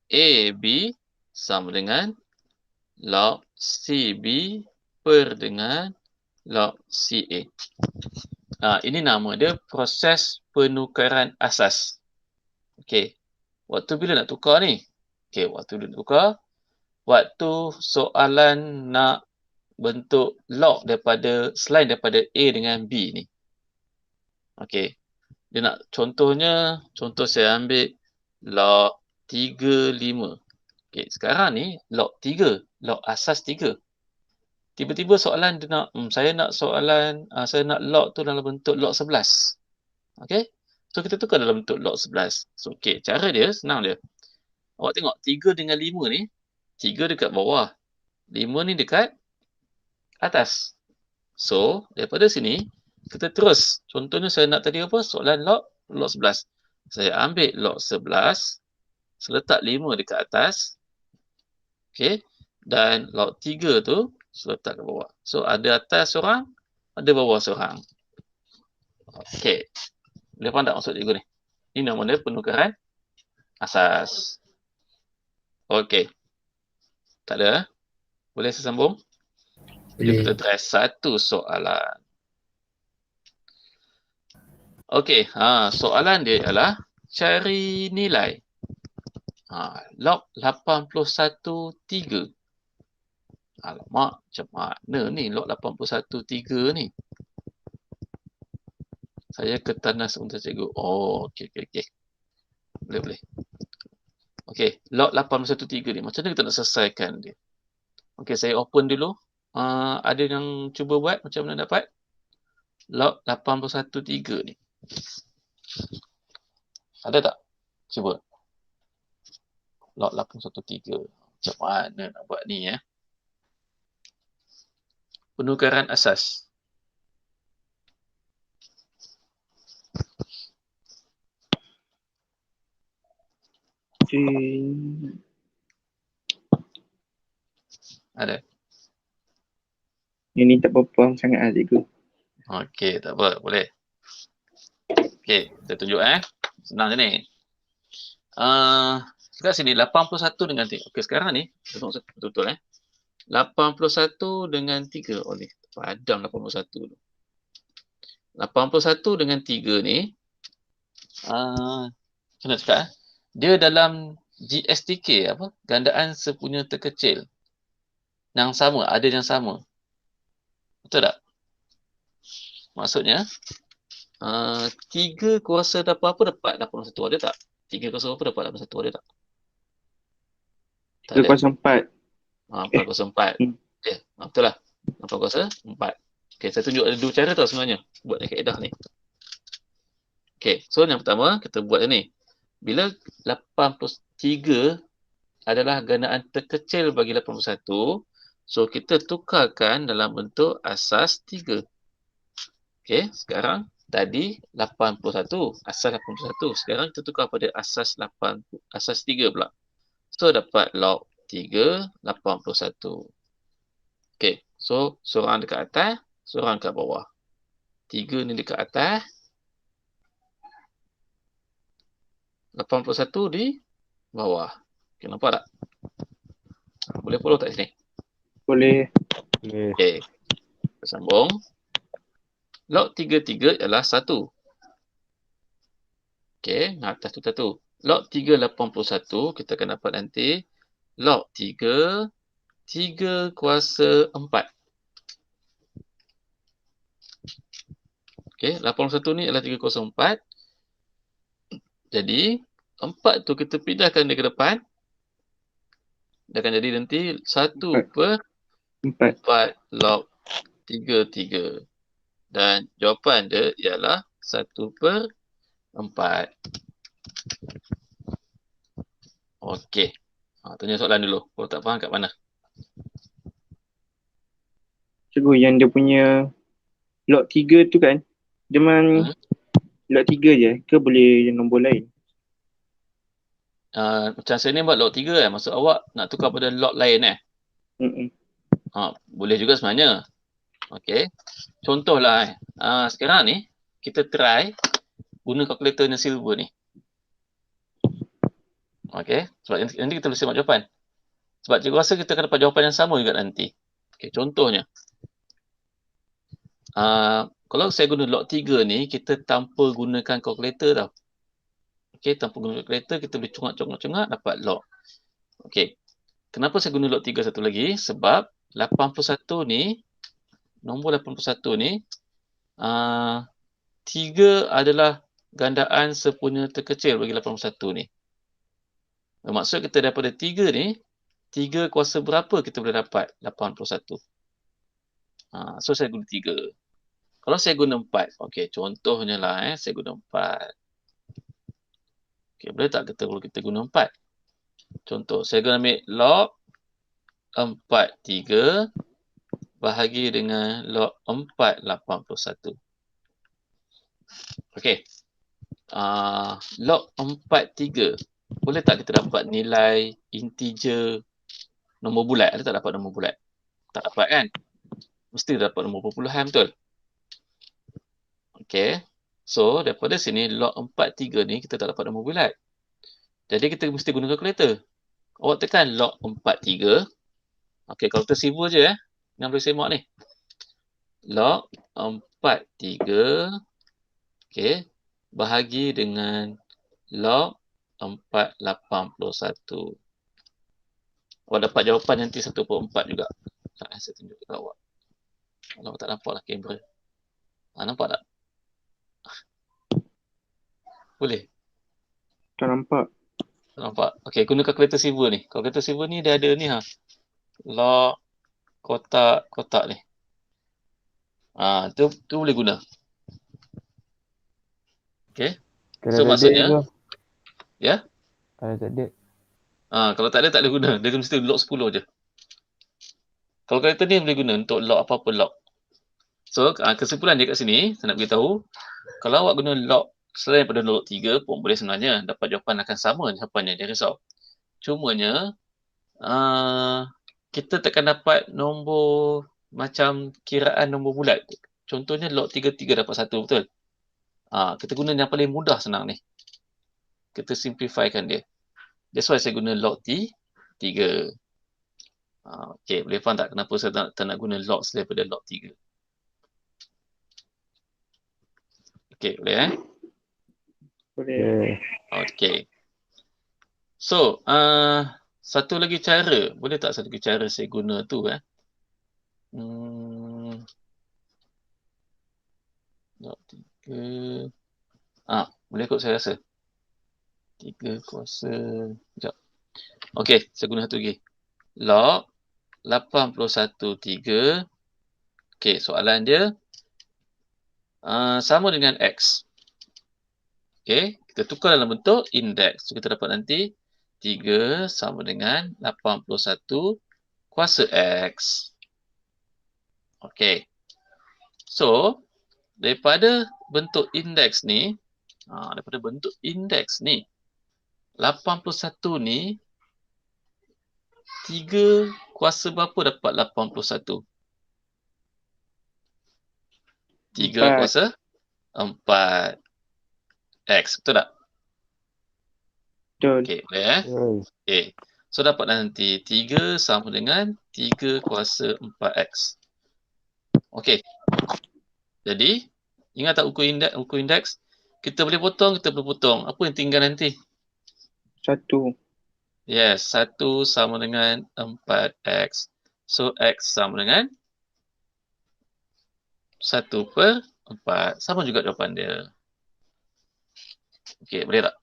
AB sama dengan log CB per dengan log CA. Ini nama dia proses penukaran asas. Okey. Waktu bila nak tukar ni? Okey, waktu bila nak tukar, waktu soalan nak bentuk log selain daripada A dengan B ni. Okey. Dia nak contoh saya ambil log 35. Okey, sekarang ni log 3, log asas 3. Tiba-tiba soalan dia nak saya nak log tu dalam bentuk log 11. Okey. So kita tukar dalam bentuk log 11. So okey, cara dia senang dia. Awak tengok 3 dengan 5 ni, 3 dekat bawah, 5 ni dekat atas. So, daripada sini, kita terus. Contohnya saya nak tadi apa? Soalan log 11. Saya ambil log 11, saya letak 5 dekat atas. Okey. Dan log 3 tu, saya letak ke bawah. So, ada atas seorang, ada bawah seorang. Okey. Boleh faham tak maksud cikgu ni? Ini nama dia penukaran asas. Okey. Tak ada? Boleh saya sambung? Jom kita Boleh. try satu soalan. Okey, soalan dia ialah cari nilai log 81/3. Alamak, macam mana ni log 81/3 ni? Saya ke tanah sebentar cikgu. Oh, okey. Boleh. Okey, log 81/3 ni macam mana kita nak selesaikan dia? Okey, saya open dulu. Ada yang cuba buat macam mana dapat log 81/3 ni? Ada tak? Cuba. Log 81/3. Macam mana nak buat ni ya? Penukaran asas. Ada? Yang ni tak berapa faham sangat lah cikgu. Okey, tak apa. Boleh. Okey, saya tunjuk Senang je ni. Dekat sini 81 dengan 3. Okey, sekarang ni tengok betul-betul 81 dengan 3. Oh ni, padam 81 tu. 81 dengan 3 ni macam nak cakap dia dalam GSTK apa? Gandaan sepunya terkecil. Yang sama, ada yang sama. Betul tak? Maksudnya 3 kuasa dapat apa? Dapat 81, ada tak? 3 kuasa apa dapat 81, ada tak? Tak ada. 304. 404. Okay. Betul lah. 4 kuasa 4. Okay, saya tunjuk ada dua cara tau sebenarnya buat kaedah ni. Okay, so yang pertama kita buat ni. Bila 83 adalah gandaan terkecil bagi 81, so kita tukarkan dalam bentuk asas 3. Okay, sekarang tadi 81, asas 81. Sekarang kita tukar pada asas 3 pula. So dapat log 3, 81. Okay, so seorang dekat atas, seorang dekat bawah. 3 ni dekat atas, 81 di bawah. Okay, nampak tak? Boleh follow tak sini? Boleh. Okay, kita sambung. Log 33 ialah 1. Okay, atas tu satu. Log 3, 81, kita akan dapat nanti log 3, 3 kuasa 4. Okay, 81 ni adalah 3 kuasa 4. Jadi, 4 tu kita pindahkan dia ke depan. Dia akan jadi nanti 1/4 log 33. Dan jawapan dia ialah 1/4. Okey. Tanya soalan dulu. Kalau tak faham kat mana? Cikgu, yang dia punya log 3 tu kan, dia memang log 3 je ke boleh nombor lain? Macam saya ni buat log 3 maksud awak nak tukar pada log lain boleh juga sebenarnya. Okey. Contohlah sekarang ni kita try guna kalkulator yang silver ni. Okey. Sebab nanti kita boleh semak jawapan. Sebab cikgu rasa kita akan dapat jawapan yang sama juga nanti. Okey, contohnya. Kalau saya guna log 3 ni, kita tanpa gunakan kalkulator tau. Okey, tanpa guna kalkulator, kita boleh congak dapat log. Okey. Kenapa saya guna log 3 satu lagi? Sebab 81 ni, nombor 81 ni, 3 adalah gandaan sepunya terkecil bagi 81 ni. Maksud kita daripada 3 ni, 3 kuasa berapa kita boleh dapat 81? So saya guna 3. Kalau saya guna 4, okey, contohnya lah saya guna 4. Okey, boleh tak kalau kita guna 4? Contoh, saya guna ambil log 4/3 bahagi dengan log 481. Okey. Log 43. Boleh tak kita dapat nilai integer nombor bulat? Ada tak dapat nombor bulat? Tak dapat kan? Mesti dapat nombor perpuluhan, betul? Okey. So, daripada sini log 43 ni kita tak dapat nombor bulat. Jadi kita mesti guna kalkulator. Awak tekan log 43. Okey, kalau tersivu je yang boleh semak ni. Log 43. Okey. Bahagi dengan log 481. Awak dapat jawapan nanti 1/4 juga. Saya tunjuk kat awak. Kalau awak tak nampak lah kamera. Nampak tak? Boleh? Tak nampak. Tak nampak? Okey, guna kalkulator silver ni. Kalkulator silver ni dia ada ni log kotak ni. Tu boleh guna. Okey. Kalau So, tak ada maksudnya, tu, ya? kalau tak ada. Kalau tak ada, tak boleh guna. Dia mesti log 10 je. Kalkulator ni boleh guna untuk log apa-apa log. So, kesimpulan dia kat sini, saya nak beritahu, kalau awak guna log selain daripada log 3 pun boleh sebenarnya dapat jawapan akan sama jawapannya, dia risau. Cumanya, kita takkan dapat nombor macam kiraan nombor bulat. Contohnya log 33 dapat 1, betul? Kita guna yang paling mudah senang ni. Kita simplifykan dia. That's why saya guna log 3. Okay, boleh faham tak kenapa saya tak nak guna log daripada log 3? Okay, boleh Boleh. Okay. So, satu lagi cara. Boleh tak satu lagi cara saya guna tu log 3. Boleh kot saya rasa. 3 kuasa. Sekejap. Okay, saya guna satu lagi. Log 81/3. Okay, soalan dia sama dengan X. Okay, kita tukar dalam bentuk indeks. So, kita dapat nanti 3 sama dengan 81 kuasa X. Okay. So, daripada bentuk indeks ni, 81 ni, 3 kuasa berapa dapat 81? 3 kuasa 4. X, betul tak? Betul. Okey, boleh Okey. So, dapatlah nanti 3 sama dengan 3 kuasa 4X. Okey. Jadi, ingat tak ukur indeks? Kita boleh potong. Apa yang tinggal nanti? 1. Yes, 1 sama dengan 4X. So, X sama dengan 1/4. Sama juga jawapan dia. Okey, boleh tak?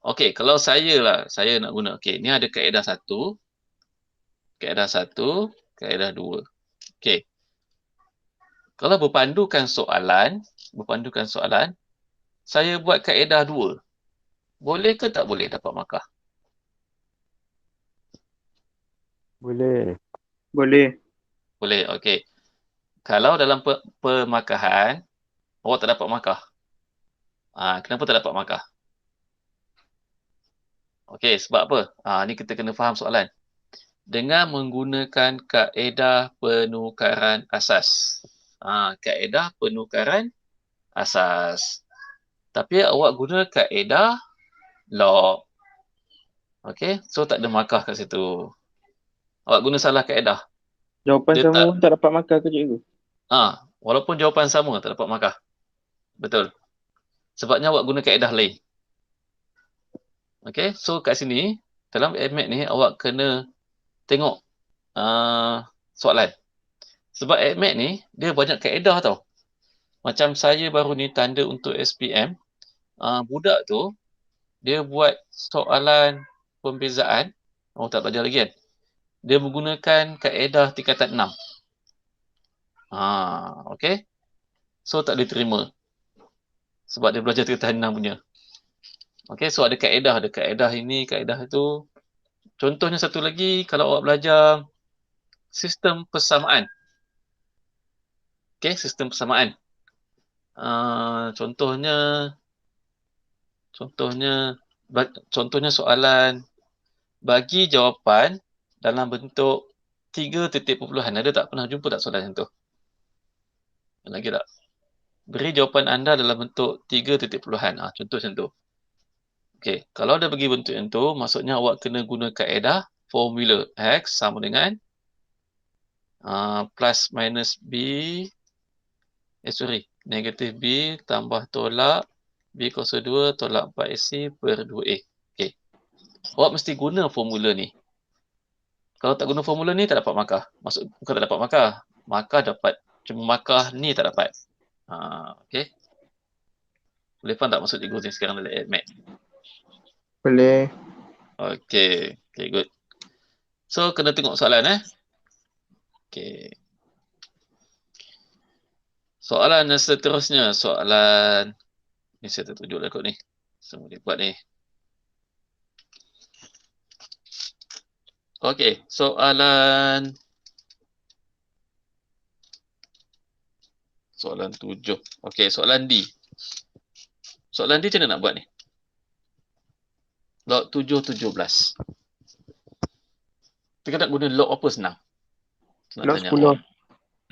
Okey, kalau saya nak guna. Okey, ni ada kaedah 1. Kaedah 1, kaedah 2. Okey. Kalau berpandukan soalan, saya buat kaedah 2. Boleh ke tak boleh dapat markah? Boleh. Boleh. Boleh, okey. Kalau dalam pemarkahan, awak tak dapat markah. Kenapa tak dapat markah? Okey, sebab apa? Ni kita kena faham soalan. Dengan menggunakan kaedah penukaran asas. Kaedah penukaran asas. Tapi awak guna kaedah log. Okey, so tak ada markah kat situ. Awak guna salah kaedah. Jawapan Dia sama tak dapat markah ke cikgu? Walaupun jawapan sama, tak dapat markah. Betul. Sebabnya awak guna kaedah lain. Okey, so kat sini, dalam AdMath ni, awak kena tengok soalan. Sebab AdMath ni, dia banyak kaedah tau. Macam saya baru ni tanda untuk SPM, budak tu, dia buat soalan pembezaan. Awak tak belajar lagi kan? Dia menggunakan kaedah tingkatan 6. Okey. So, tak diterima. Sebab dia belajar tingkatan 6 punya. Okey, so ada kaedah ini, kaedah itu. Contohnya satu lagi, kalau awak belajar sistem persamaan. Okey, sistem persamaan. Contohnya soalan bagi jawapan dalam bentuk 3 titik perpuluhan. Ada tak? Pernah jumpa tak soalan macam tu? Lagi tak? Beri jawapan anda dalam bentuk 3 titik perpuluhan. Contoh macam tu. Okey, kalau ada bagi bentuk yang tu, maksudnya awak kena guna kaedah formula X sama dengan plus minus B, negatif B tambah tolak B kuasa 2 tolak 4AC per 2A. Okey. Awak mesti guna formula ni. Kalau tak guna formula ni, tak dapat markah. Bukan tak dapat markah. Markah dapat. Cuma markah ni tak dapat. Okey. Boleh faham tak maksud cikgu ni sekarang dalam AdMath? Boleh. Okey. Okay, good. So, kena tengok soalan Okey. Soalan yang seterusnya. Soalan. Ni saya tertujuk lah kot ni. Semua dia buat ni. Okey. Soalan 7. Okey, soalan D. Soalan D macam mana nak buat ni? Log 7, 17. Kita nak guna log apa senang? Log 10.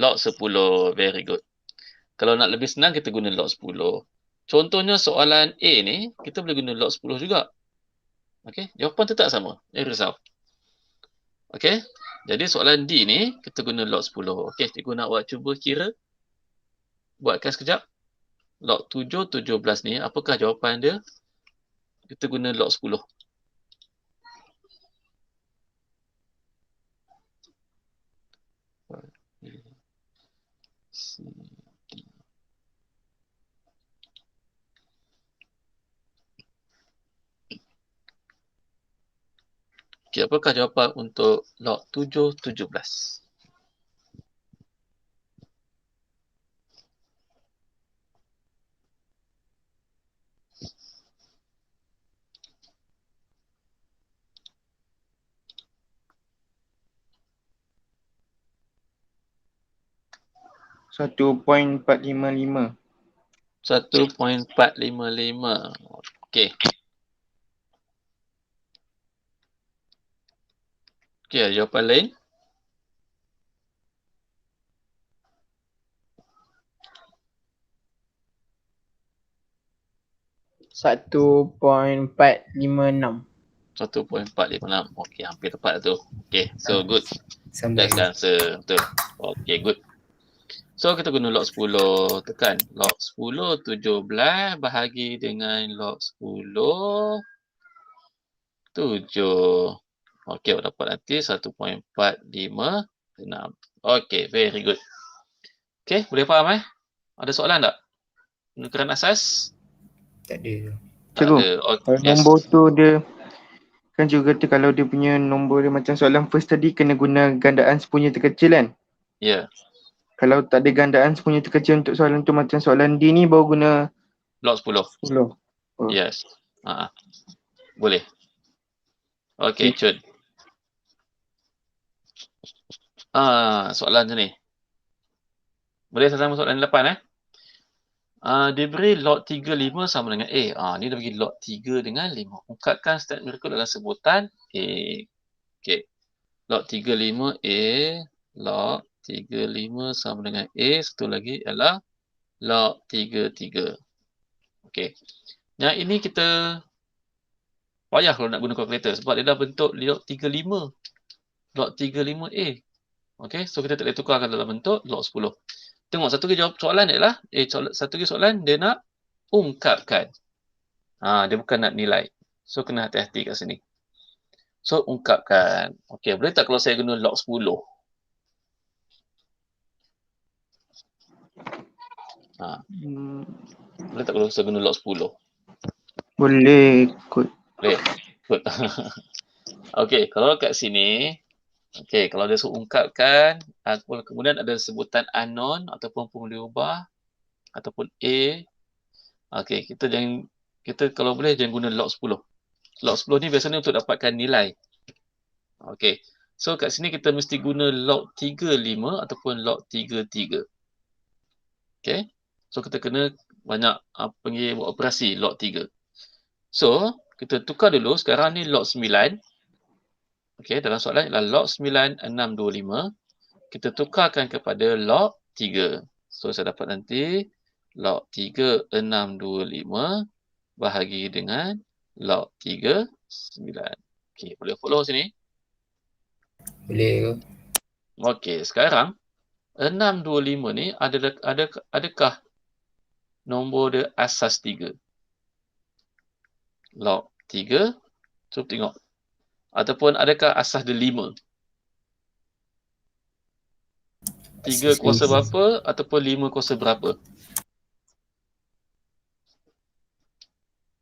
Log 10. Very good. Kalau nak lebih senang, kita guna log 10. Contohnya soalan A ni, kita boleh guna log 10 juga. Okey, jawapan tetap sama. Jangan risau. Okey, jadi soalan D ni, kita guna log 10. Okey, cikgu nak awak cuba kira. Buatkan sekejap. Log 7, 17 ni, apakah jawapan dia? Kita guna log 10. Okey, apakah jawapan untuk log 7, 17? $1.455. 1.455. Okey. Okey, ada jawapan lain? $1.456. 1.456. Okey, hampir tepat tu. Okey, so good. Sampai That's the answer. Betul. Okey, good. So, kita guna log 10. Tekan. Log 10, 17 bahagi dengan log 10, 7. Okey, awak dapat nanti 1.456. Okey, very good. Okey, boleh faham Ada soalan tak? Penukaran asas? tak ada. Tak Cikgu, ada. kalau nombor tu dia kan juga kata kalau dia punya nombor dia macam soalan first tadi kena guna gandaan sepunya terkecil kan? Ya. Kalau tak ada gandaan sepunya terkecil untuk soalan tu macam soalan D ni baru guna Log 10. 10. Yes. Boleh. Okey, Cun. Soalan macam ni. Boleh sama soalan 8 diberi log 35 sama dengan A. Ni dia bagi log 3 dengan 5. Ungkapkan statement berikut dalam sebutan A. Okey. Log 35 A. Log 35 sama dengan A. Satu lagi ialah log 33. Okey. Yang ini kita payah kalau nak guna kalkulator sebab dia dah bentuk log 35. Log 35A. Okey. So kita tak boleh tukarkan dalam bentuk log 10. Tengok satu lagi jawab soalan ialah satu lagi soalan dia nak ungkapkan. Dia bukan nak nilai. So kena hati-hati kat sini. So ungkapkan. Okey, boleh tak kalau saya guna log 10? Boleh tak kalau saya guna log 10? Boleh kot. Boleh. Good. Okey, kalau kat sini okey, kalau dia suruh ungkapkan, kemudian ada sebutan unknown ataupun boleh ubah ataupun A. Okey, kita kalau boleh jangan guna log 10. Log 10 ni biasanya untuk dapatkan nilai. Okey. So kat sini kita mesti guna log 35 ataupun log 33. Okay. So kita kena banyak panggil buat operasi log 3. So kita tukar dulu sekarang ni log 9. Okay, dalam soalan ialah log 9 625. Kita tukarkan kepada log 3. So saya dapat nanti log 3 625 bahagi dengan log 3 9. Okay, boleh follow sini? Boleh ke? Okey, sekarang 625 ni adakah nombor dia asas 3? Log 3, cuba tengok. Ataupun adakah asas dia 5? 3 kuasa berapa ataupun 5 kuasa berapa?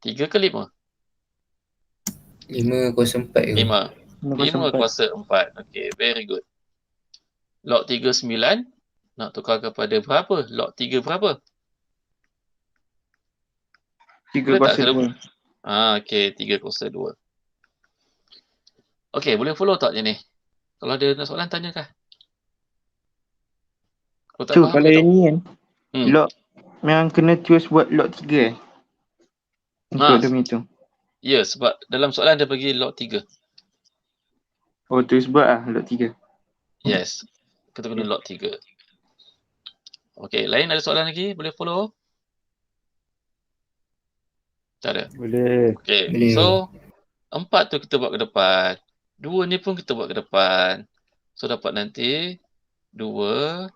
3 ke 5? 5 kuasa 4 ke? 5. 5 kuasa 4. Okey, very good. Log 3 9 nak tukar kepada berapa? Log 3 berapa? 3 Boleh tak kuasa kena- 2. Okey, 3 kuasa 2. Okey, boleh follow tak je ni? Kalau ada soalan tanyakan. Kalau tak Cuk, faham kalau yang beritahu. ni kan, Hmm. log memang kena terus buat log 3 untuk dia punya tu. Ya, sebab dalam soalan dia bagi log 3. Oh, terus buat lah log 3. Yes. Kita guna log 3. Okey, lain ada soalan lagi? Boleh follow? Tak ada. Boleh. Okey. Boleh. So, 4 tu kita buat ke depan. 2 ni pun kita buat ke depan. So, dapat nanti 2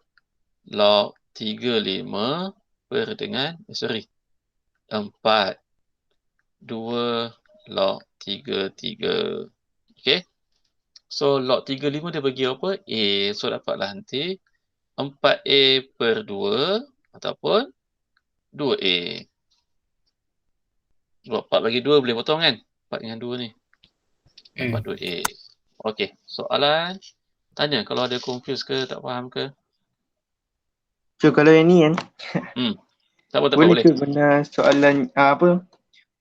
log 35 per dengan 4 2 log 33. Okey. So log 35 dia bagi apa? A. So dapatlah nanti 4A per 2 ataupun 2A. Sebab 4 bagi 2 boleh potong kan? 4 dengan 2 ni. 4 2A. Okey. Soalan. Tanya kalau ada confuse ke, tak faham ke. So, kalau yang ni kan, Tak apa, tak apa, boleh boleh. ke guna soalan apa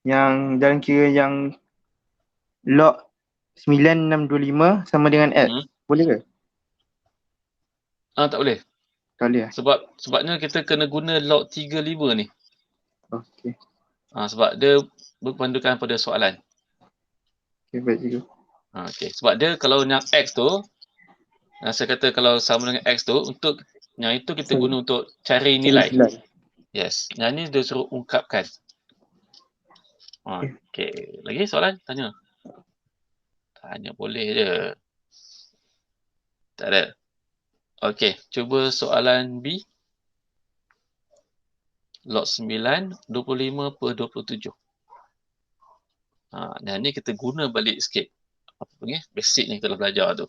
yang dalam kira yang log 9625 sama dengan X. Boleh ke? Tak boleh. Tak boleh lah. Sebabnya kita kena guna log 35 ni. Okey. Sebab dia berpandukan pada soalan. Okay, baik juga. Okey. Sebab dia kalau yang X tu, saya kata kalau sama dengan X tu, untuk yang itu kita guna untuk cari nilai. Yes. Yang ni dia suruh ungkapkan. Okey. Lagi soalan? Tanya. Tanya boleh je. Tak ada. Okey. Cuba soalan B. Log 9, 25 per 27. Yang ni kita guna balik sikit. Apa panggil? Basic ni kita dah belajar tu.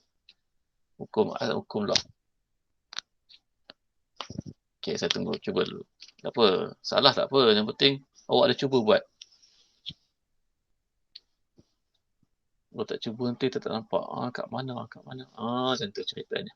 Hukum log. Okey, saya tunggu. Cuba dulu. Tak apa. Salah tak apa. Yang penting awak ada cuba buat. Kalau tak cuba nanti tak nampak. Kat mana? Macam tu ceritanya.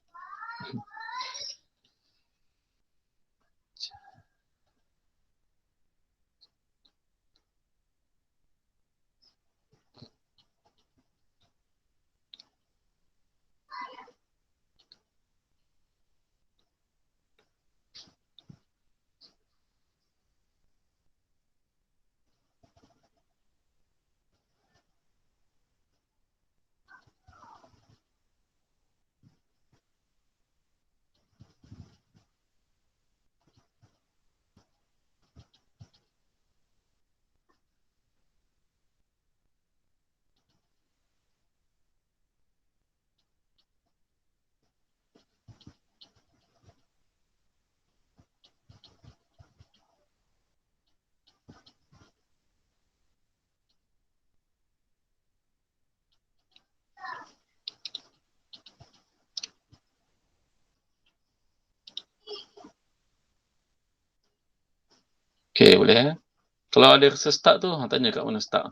Okey, boleh. Kalau ada rasa start tu, tanya kat mana start.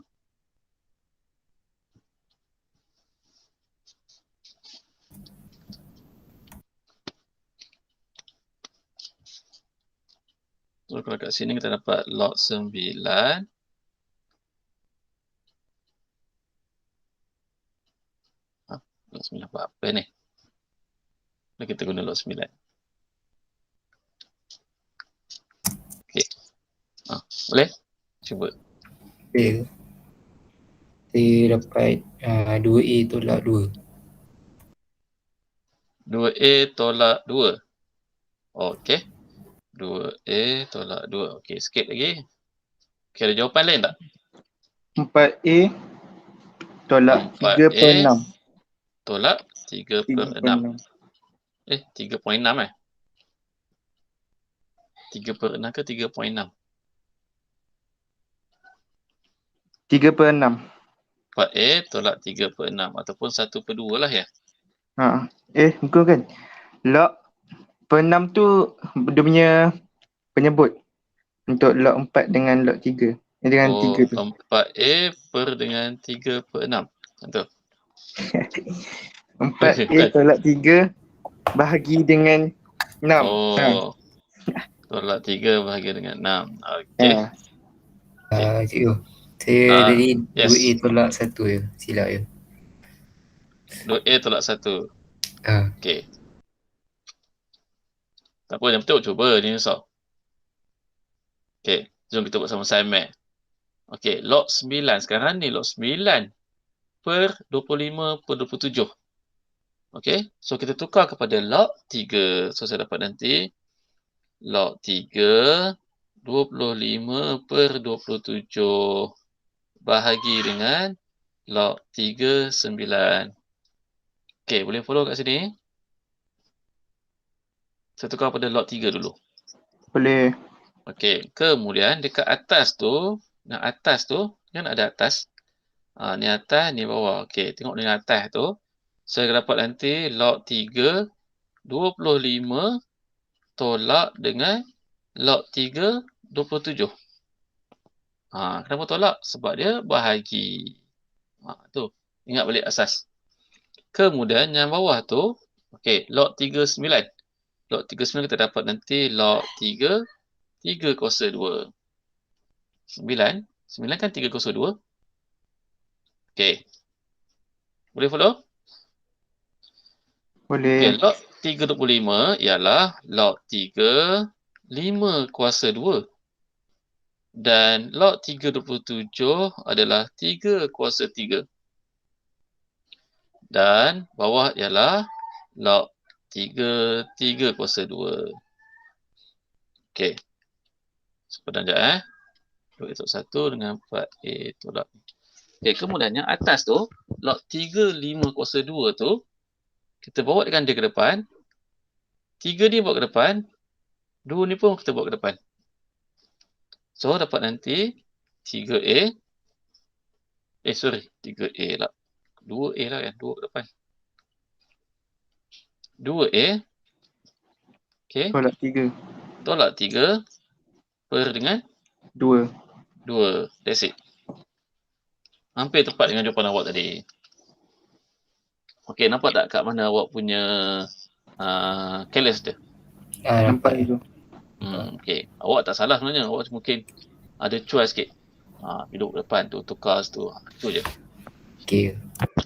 So, kalau kat sini kita dapat log 9. Log 9 buat apa ni? Mari kita guna log 9. Okey. Boleh? Cuba. Fail. Saya dapat 2A tolak 2. 2A tolak 2. Okey. 2A tolak 2. Okey, sikit lagi. Okey, ada jawapan lain tak? 4A tolak 4A 3/6. tolak 3/6. 3.6 3/6 ke 3.6? 3/6. 4A tolak 3/6 ataupun 1/2 lah ya. Bukan kan. Log per 6 tu dia punya penyebut untuk log 4 dengan log 3. Dengan 3 tu. 4A per dengan 3/6. Betul. 4A tolak 3 bahagi dengan 6. Tolak 3 bahagi dengan 6. Okey. Cikgu. Saya tadi yes. 2A tolak 1 je. Silap je. 2A tolak 1. Okey. Tak apa, yang betul cuba ni susah. Okey, jom kita buat sama-sama. Okey, log 9. Sekarang ni log 9 per 25/27. Okey, so kita tukar kepada log 3. So saya dapat nanti log 3 25/27 bahagi dengan log 3 9. Okey, boleh follow kat sini? Saya tukar pada log 3 dulu. Boleh. Okey, kemudian dekat atas tu, kan ada atas. Ni atas, ni bawah. Okey, tengok ni atas tu. Saya dapat nanti log 3 25 tolak dengan log 3 27. Kenapa tolak? Sebab dia bahagi. Tu. Ingat balik asas. Kemudian yang bawah tu, okey, log 39. Log 39 kita dapat nanti log 3 kuasa 2. 9 kan 3 kuasa 2. Okey. Boleh follow? Boleh. Okey, log 325 ialah log 3 5 kuasa 2. Dan log 327 adalah 3 kuasa 3. Dan bawah ialah log 3 kuasa 2. Okey. Sebentar sekejap 2A tolak 1 dengan 4A tolak. Okey, kemudian yang atas tu, log 3 5 kuasa 2 tu, kita bawa dengan dia ke depan. 3 ni bawa ke depan. 2 ni pun kita bawa ke depan. So, dapat nanti 3A. 3A lah. 2A lah kan. 2 ke depan. 2A. Okey. Tolak 3. Tolak 3 per dengan 2. 2. That's it. Hampir tepat dengan jawapan awak tadi. Okey, nampak tak kat mana awak punya careless dia? Nampak itu. Okey. Awak tak salah sebenarnya. Awak mungkin ada choice sikit. Duduk depan tu, tukar situ. Itu je. Okey.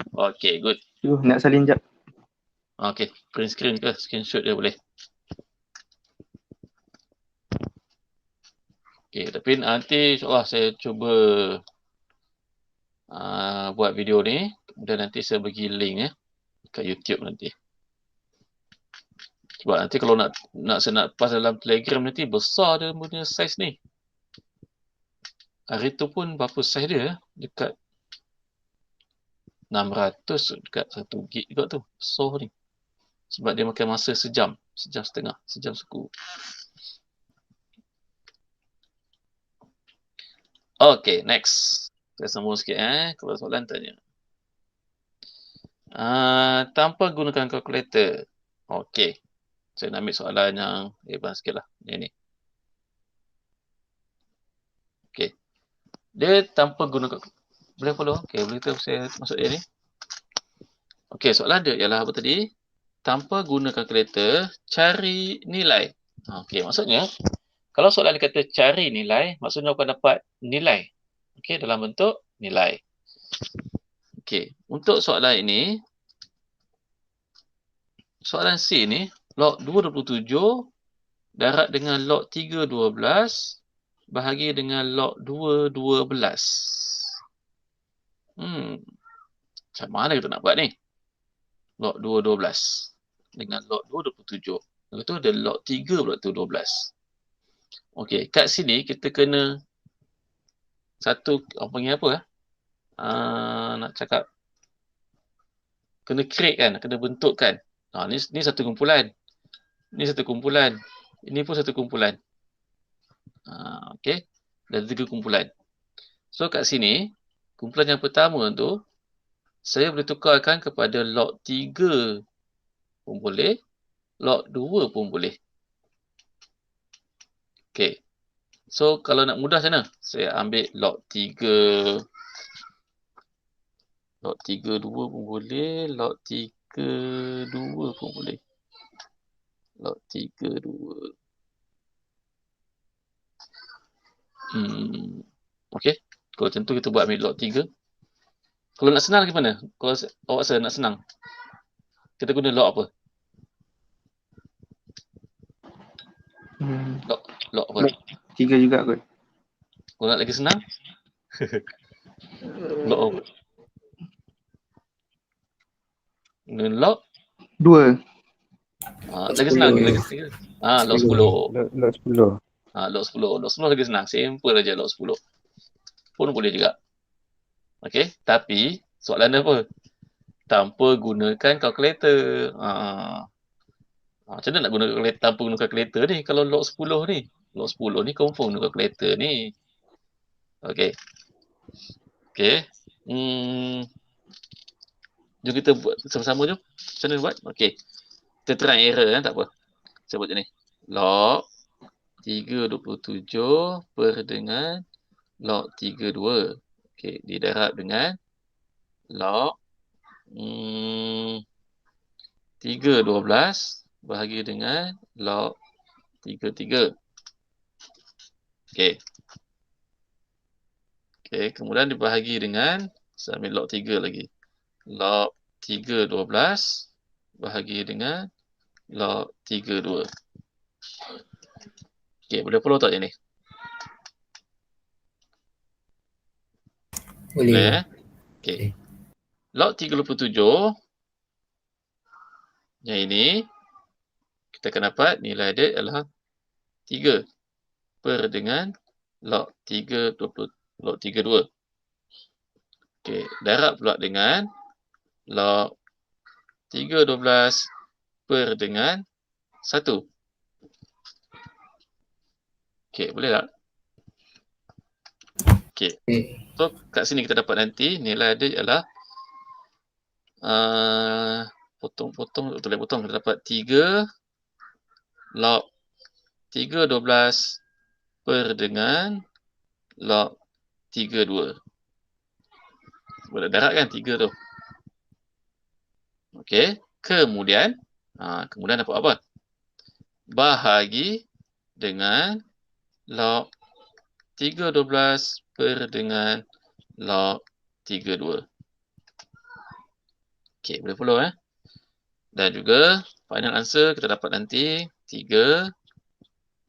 Okey, good. Nak salin jap. Okey, print screen ke? Screenshot dia boleh. Okey, tapi nanti insyaAllah saya cuba buat video ni. Kemudian nanti saya bagi link kat YouTube nanti. Sebab nanti kalau saya nak pas dalam Telegram nanti besar dia punya size ni. Hari tu pun berapa size dia? Dekat 600 dekat 1 gig juga tu. So ni. Sebab dia makan masa sejam. Sejam setengah. Sejam suku. Okay, next. Saya sambung sikit kalau soalan tanya. Tanpa gunakan kalkulator. Okay. Saya nak ambil soalan yang hebat sikit lah. Yang ni. Okay. Dia tanpa gunakan... Boleh follow? Okay, boleh kita saya masuk dia ni. Okay, soalan dia ialah apa tadi? Tanpa guna kalkulator, cari nilai. Okay, maksudnya, kalau soalan dia kata cari nilai, maksudnya akan dapat nilai. Okay, dalam bentuk nilai. Okay, untuk soalan ini, soalan C ni, log 2, 27 darab dengan log 3, 12 bahagi dengan log 2, 12. Macam mana kita nak buat ni? Log 2, 12 dengan log 2, 27. Lepas tu ada log 3 pula tu 12. Okey, kat sini kita kena satu, orang panggil apa? Nak cakap kena create kan, kena bentukkan. Ni satu kumpulan. Ni satu kumpulan. Ini pun satu kumpulan. Okey. Dan 3 kumpulan. So kat sini, kumpulan yang pertama tu saya boleh tukarkan kepada log 3 pun boleh, log 2 pun boleh. Okey. So kalau nak mudah macam mana? Saya ambil log 3 log 3 2 pun boleh, log 3 2 pun boleh. Log 3 2. Okey. Kalau macam tu kita buat ambil log 3. Kalau nak senang lagi mana? Kalau awak rasa nak senang, kita guna log apa? Log apa? 3 juga kot. Kalau nak lagi senang, log apa? Guna log 2. lagi senang lagi. Log 10. Log 10. Log 10. Log 10 lagi senang. Simple aja log 10. Pun boleh juga. Okey, tapi soalan apa? Tanpa gunakan kalkulator. Macam mana nak guna kalkulator tanpa guna kalkulator ni kalau log 10 ni? Log 10 ni confirm guna kalkulator ni. Okey. Okey. Jom kita buat sama-sama jom. Macam mana buat? Okey. Kita try error kan, tak apa. Saya buat macam ni. Log 3, 27 per dengan log 3, 2. Okey, didarab dengan log 3, 12 bahagi dengan log 3, 3. Okey. Okey, kemudian dibahagi dengan, saya ambil log 3 lagi. Log 3, 12 bahagi dengan log 3, 2. Okey, boleh follow tak je ni? Boleh. Okey. Log 37 yang ini kita akan dapat nilai dia adalah 3 per dengan log 3, 2. Okey, darab pula dengan log 3, 12 per dengan 1. Okey, boleh tak? Okey. So kat sini kita dapat nanti nilai dia ialah potong kita dapat 3 log 3, 12 per dengan log 3, 2. Boleh darab kan 3 tu. Okey, kemudian dapat apa? Bahagi dengan log 3, 12 per dengan log 3, 2. Okey, boleh follow Dan juga final answer kita dapat nanti 3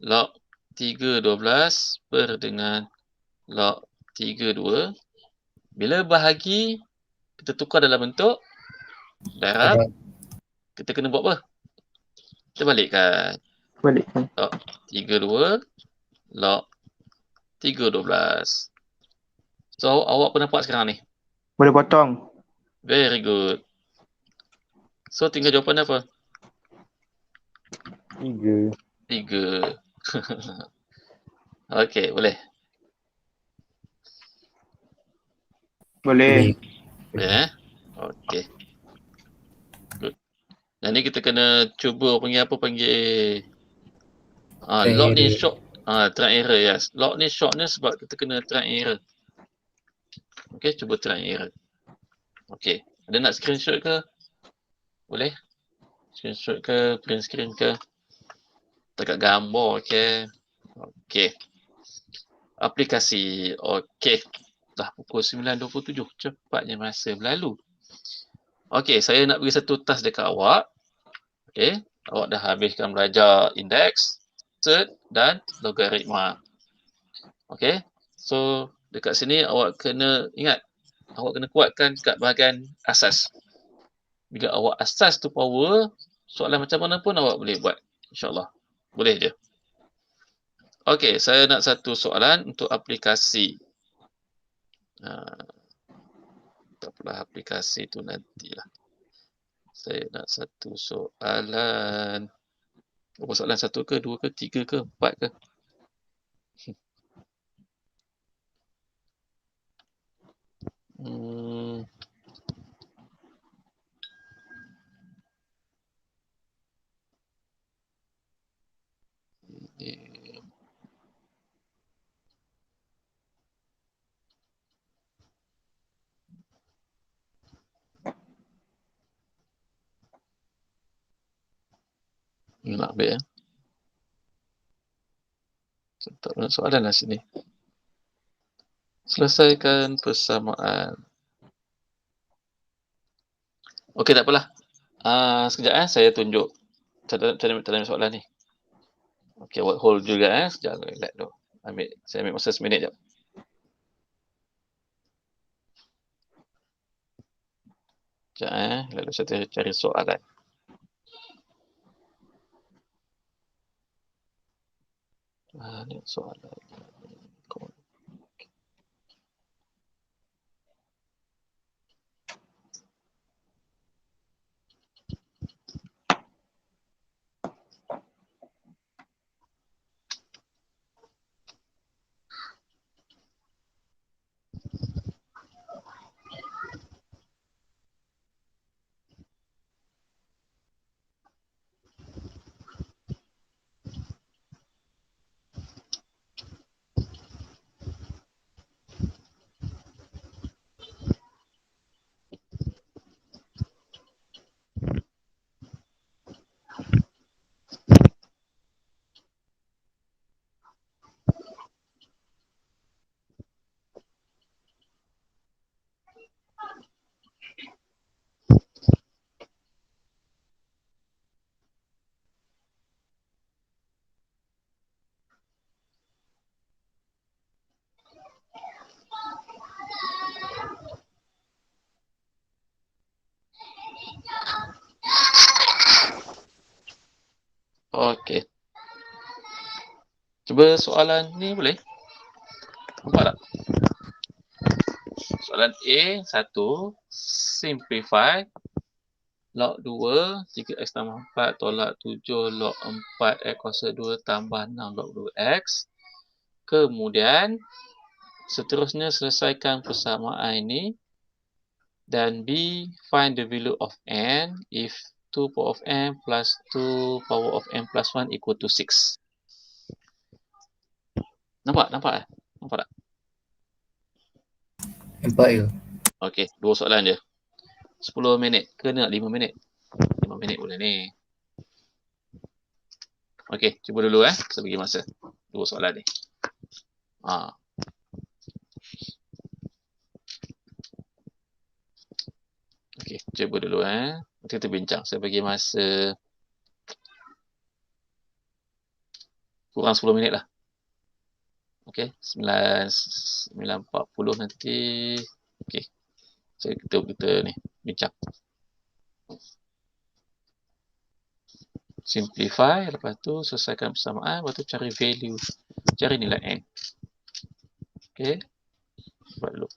log 3, 12 per dengan log 3, 2. Bila bahagi, kita tukar dalam bentuk darab. Kita kena buat apa? Kita balikkan. Log 3, 2 log 3, 12. So, awak pun nampak sekarang ni? Boleh potong. Very good. So, tinggal jawapan apa? 3. 3. Okey, boleh. Boleh. Boleh Okey. Good. Dan ni kita kena cuba panggil log ni short. Try error, yes. Log ni short ni sebab kita kena try error. Okey, cuba try error. Okey. Ada nak screenshot ke? Boleh? Screenshot ke? Print screen ke? Dekat gambar ke? Okey. Aplikasi. Okey. Dah pukul 9.27. Cepatnya masa berlalu. Okey, saya nak bagi satu task dekat awak. Okey, awak dah habiskan belajar indeks, surd dan logaritma. Okey. So, dekat sini awak kena ingat, awak kena kuatkan kat bahagian asas. Bila awak asas tu power, soalan macam mana pun awak boleh buat. InsyaAllah. Boleh je. Okey, saya nak satu soalan untuk aplikasi. Tak apalah, aplikasi tu nantilah. Saya nak satu soalan. Berapa soalan? Satu ke, dua ke, tiga ke, empat ke? Hmm. Ini. Nak ambil ya. Tak banyak soalan lah sini. Selesaikan persamaan. Okey, tak apalah. Sekejap saya tunjuk. Tak ada soalan ni. Okey, awak hold juga sekejap. Relax tu. Saya ambil masa seminit jap. Sekejap lalu saya cari soalan. Ni soalan. Okey. Cuba soalan ni boleh? Nampak tak? Soalan A1, simplify log 2, 3x tambah 4 tolak 7 log 4x kuasa 2 tambah 6 log 2x. Kemudian, seterusnya selesaikan persamaan ini. Dan B, find the value of n if 2 power of n plus 2 power of n plus 1 equal to 6. Nampak? Nampak tak? Nampak je. Okey, dua soalan je. 10 minit ke nak 5 minit? 5 minit boleh ni. Okey, cuba dulu saya bagi masa. Dua soalan ni. Okey, cuba dulu Nanti kita bincang. Saya bagi masa kurang 10 minit lah. Okey, 9.40 nanti. Okey. Kita ni bincang. Simplify, lepas tu selesaikan persamaan, lepas tu cari value. Cari nilai n. Okey. Buat dulu.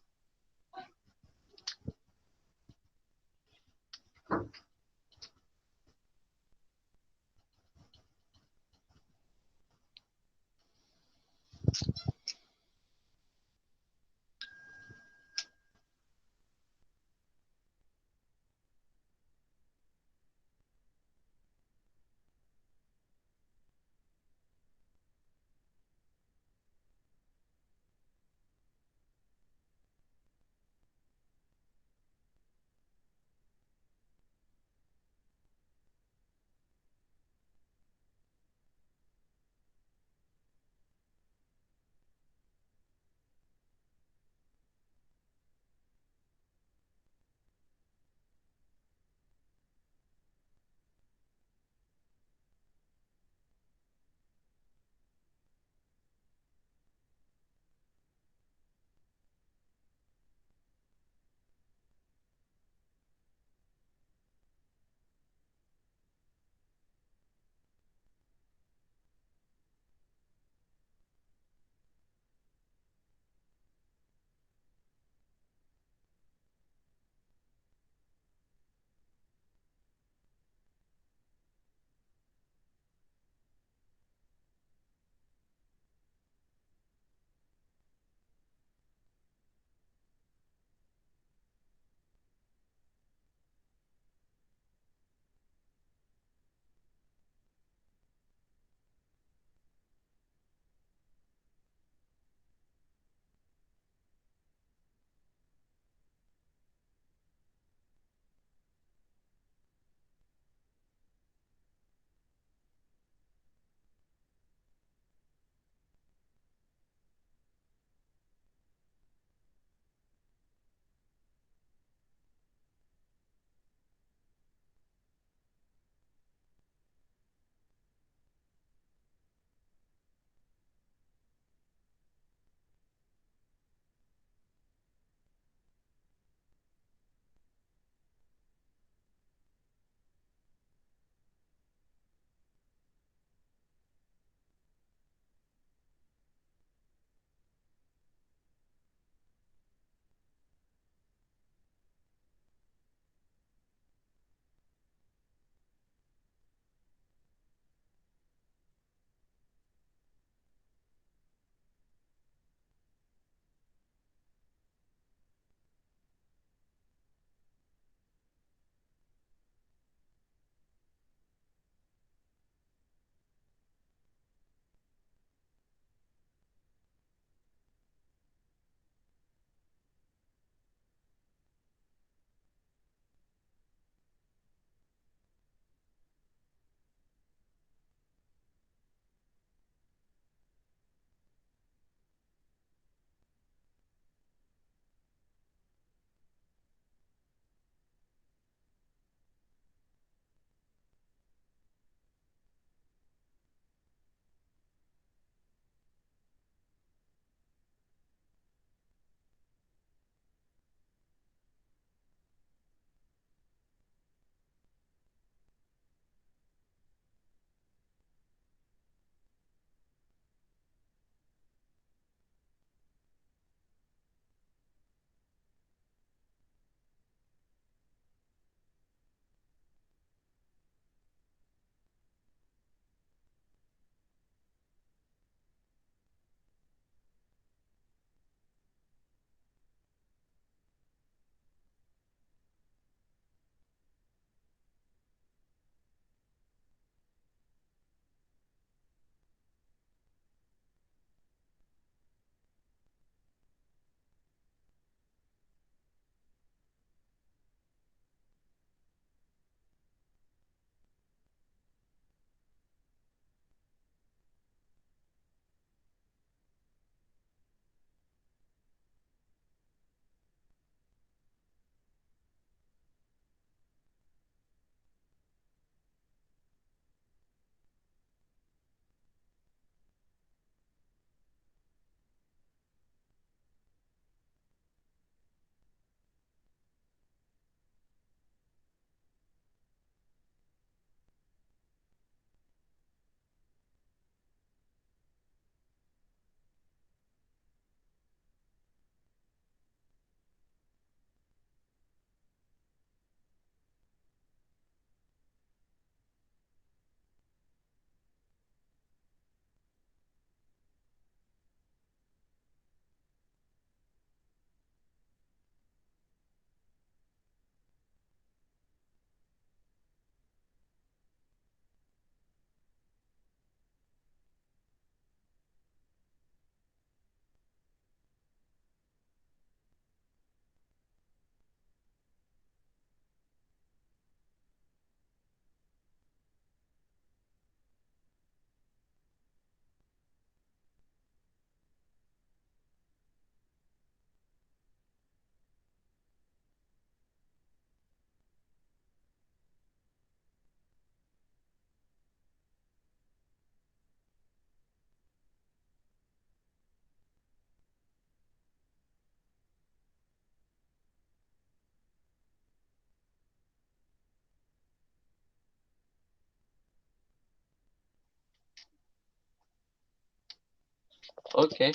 Okey.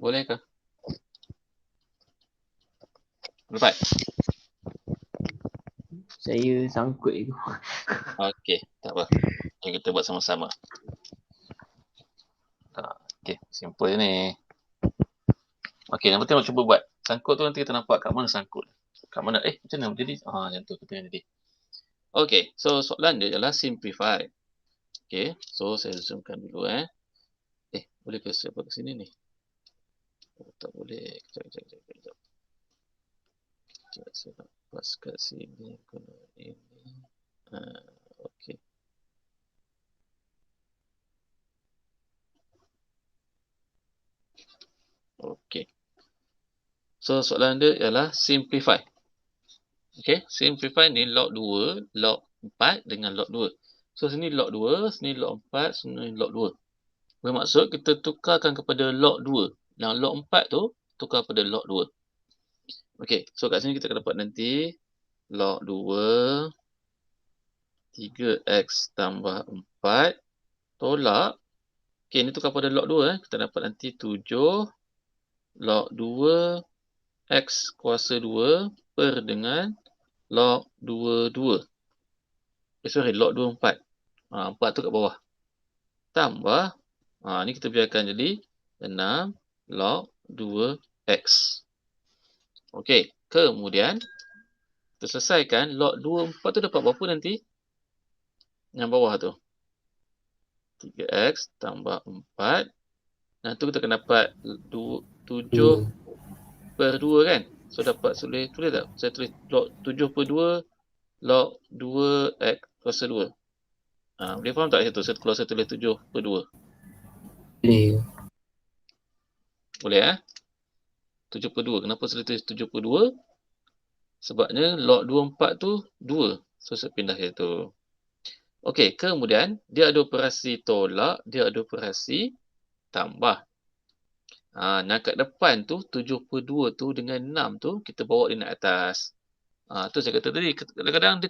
Boleh ke? Dapat? Saya sangkut je. Okey, tak apa. Jom kita buat sama-sama. Okey, simple je ni. Okey, yang penting awak cuba buat. Sangkut tu nanti kita nampak kat mana sangkut. Kat mana, macam mana jadi? Macam tu kita jadi. Okey, so soalan dia ialah simplify. Okey, so saya zoomkan dulu boleh ke saya buat kat sini ni? Oh, tak boleh. Kejap. Kejap, saya nak pas kat sini. Kalau ini. Okey. Okey. So, soalan dia ialah simplify. Okey, simplify ni log 2, log 4 dengan log 2. So, sini log 2, sini log 4, sini log 2. Bermaksud kita tukarkan kepada log 2. Yang log 4 tu tukar kepada log 2. Okey, so kat sini kita akan dapat nanti log 2 3x tambah 4 tolak. Okey, ni tukar pada log 2 kita dapat nanti 7 log 2 x kuasa 2 per dengan log 2 2. Log 2 4. 4 tu kat bawah. Tambah ni kita biarkan jadi 6 log 2x. Okey, kemudian kita selesaikan log 2 4 tu dapat berapa nanti? Yang bawah tu. 3x tambah 4. Nah, tu kita akan dapat 7 per 2 kan? So, dapat tulis tak? Saya tulis log 7 per 2 log 2x kuasa 2. Boleh faham tak situ? Kalau saya tulis 7 per 2. Boleh. Boleh 7 per 2. Kenapa saya tulis 7 per 2? Sebabnya log 24 tu 2. So, saya pindah situ. Okey, kemudian dia ada operasi tolak, dia ada operasi tambah. Yang kat depan tu 7 per 2 tu dengan 6 tu kita bawa dia naik atas. Tu saya kata tadi, kadang-kadang dia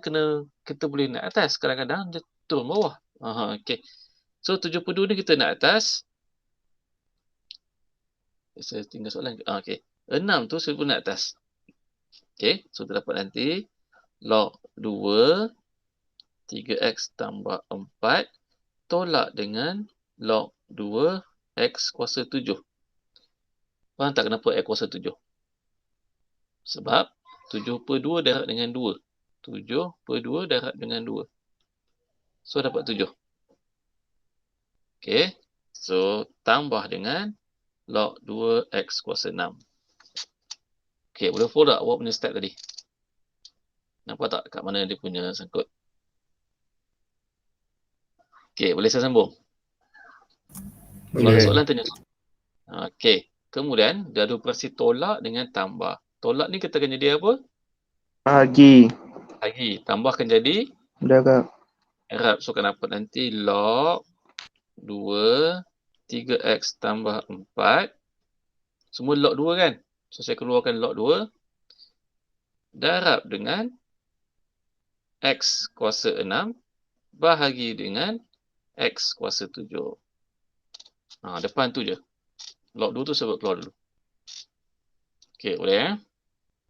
kita boleh naik atas, kadang-kadang dia turun bawah. Okey. So 7 per 2 ni kita naik atas. Saya tinggal soalan. Okey. 6 tu saya pun naik atas. Okey, so kita dapat nanti log 2 3x tambah 4 tolak dengan log 2 x kuasa 7. Faham tak kenapa x kuasa 7? Sebab 7 per 2 darab dengan 2. 7 per 2 darab dengan 2. So, dapat 7. Okey. So, tambah dengan log 2x kuasa 6. Okey, boleh follow tak awak punya step tadi? Nampak tak kat mana dia punya sangkut? Okey, boleh saya sambung? Kalau ada soalan, tanya. Okey. Kemudian, dia ada operasi tolak dengan tambah. Tolak ni kita akan jadi apa? Bahagi. Tambah akan jadi? Darab. So, akan dapat nanti log 2 3x tambah 4. Semua log 2 kan? So, saya keluarkan log 2. Darab dengan x kuasa 6. Bahagi dengan x kuasa 7. Depan tu je. Log 2 tu saya buat keluar dulu. Okey, boleh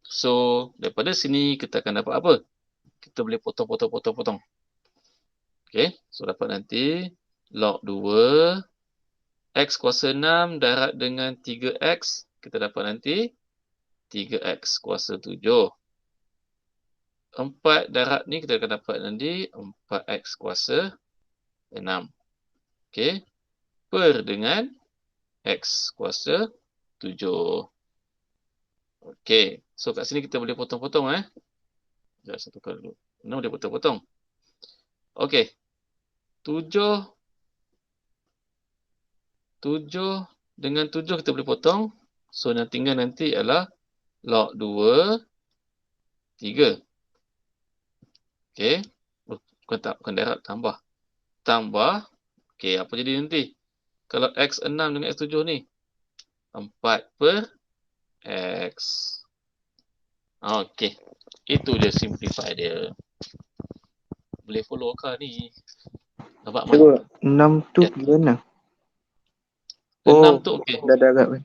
So, daripada sini kita akan dapat apa? Kita boleh potong. Okey, so dapat nanti log 2 x kuasa 6 darab dengan 3x. Kita dapat nanti 3x kuasa 7. 4 darab ni kita akan dapat nanti 4x kuasa 6. Okey. Per dengan x kuasa 7. Okey. So kat sini kita boleh potong-potong Sekejap saya tukar dulu. Mana boleh potong-potong. Okey. 7 dengan 7 kita boleh potong. So yang tinggal nanti ialah log 2 3. Okey. Bukan darab, tambah. Okey, apa jadi nanti? Kalau x6 dengan x7 ni 4 per x. Okey. Itu je simplify dia. Boleh follow ke ni? Nampak mana? 6 tu pergi mana? 6 tu okey. Dah darab kan.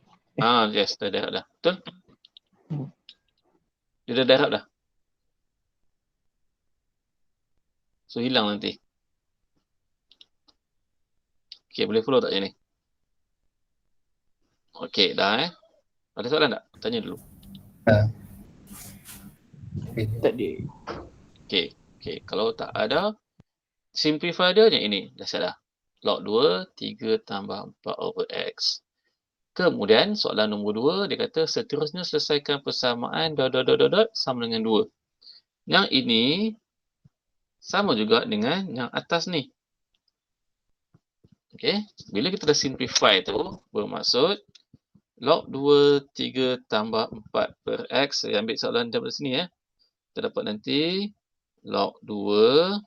Yes, dah darab dah. Betul? Dia dah darab dah. So hilang nanti. Okey, boleh follow tak je ni? Okey, dah Ada soalan tak? Tanya dulu. Tak ada. Okey. Kalau tak ada, simplify dia je ini. Dah siap dah. Log 2, 3 tambah 4 over X. Kemudian, soalan nombor 2, dia kata seterusnya selesaikan persamaan ... sama dengan 2. Yang ini sama juga dengan yang atas ni. Okey. Bila kita dah simplify tu, bermaksud log 2, 3 tambah 4 per X. Saya ambil soalan daripada sini Kita dapat nanti log 2,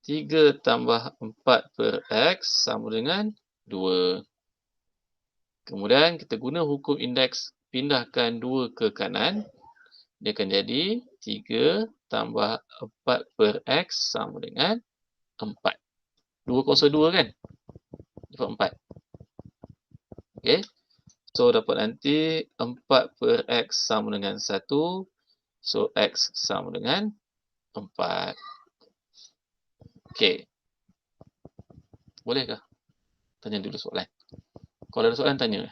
3 tambah 4 per X sama dengan 2. Kemudian kita guna hukum indeks, pindahkan 2 ke kanan. Dia akan jadi 3 tambah 4 per X sama dengan 4. 2 kuasa 2 kan? Dapat 4. Okey. So dapat nanti 4 per X sama dengan 1. So X sama dengan 4. Okey. Bolehkah? Tanya dulu soalan. Kalau ada soalan, tanya.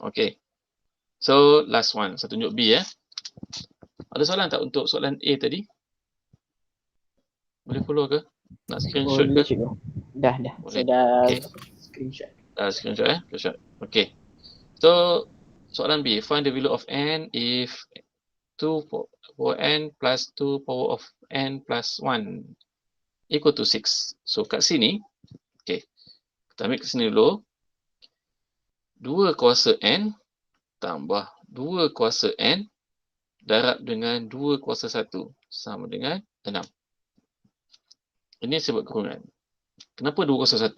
Okey. So, last one. Saya tunjuk B Ada soalan tak untuk soalan A tadi? Boleh follow ke? Nak screenshot Boleh ke? cikgu. Dah. Boleh. Saya dah Okey. screenshot. Screenshot Screenshot. Okey. So, soalan B. Find the value of n if 2 power n plus 2 power of n plus 1 equal to 6. So, kat sini, okey. Kita ambil kat sini dulu. 2 kuasa n tambah 2 kuasa n darab dengan 2 kuasa 1 sama dengan 6. Ini sebab kurungan. Kenapa 2 kuasa 1?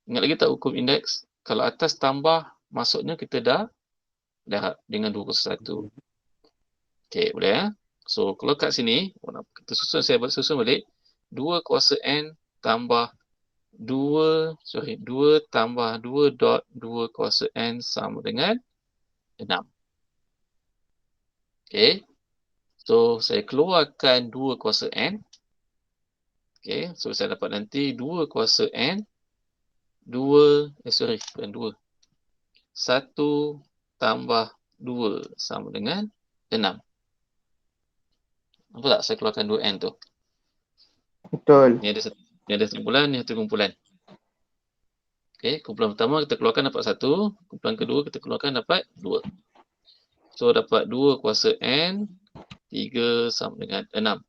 Ingat lagi tak hukum indeks? Kalau atas tambah, maksudnya kita dah darab dengan 2 kuasa 1. Okey, boleh So, kalau kat sini, kita saya susun balik. 2 kuasa n tambah 2 tambah 2 dot 2 kuasa n sama dengan 6. Okey. So, saya keluarkan 2 kuasa n. Okey. So, saya dapat nanti 2 kuasa n. 1 tambah 2 sama dengan 6. Nampak tak saya keluarkan 2n tu? Betul. Ni ada kumpulan, ni satu kumpulan. Okey, kumpulan pertama kita keluarkan dapat 1. Kumpulan kedua kita keluarkan dapat 2. So, dapat 2 kuasa n, 3 sama dengan 6.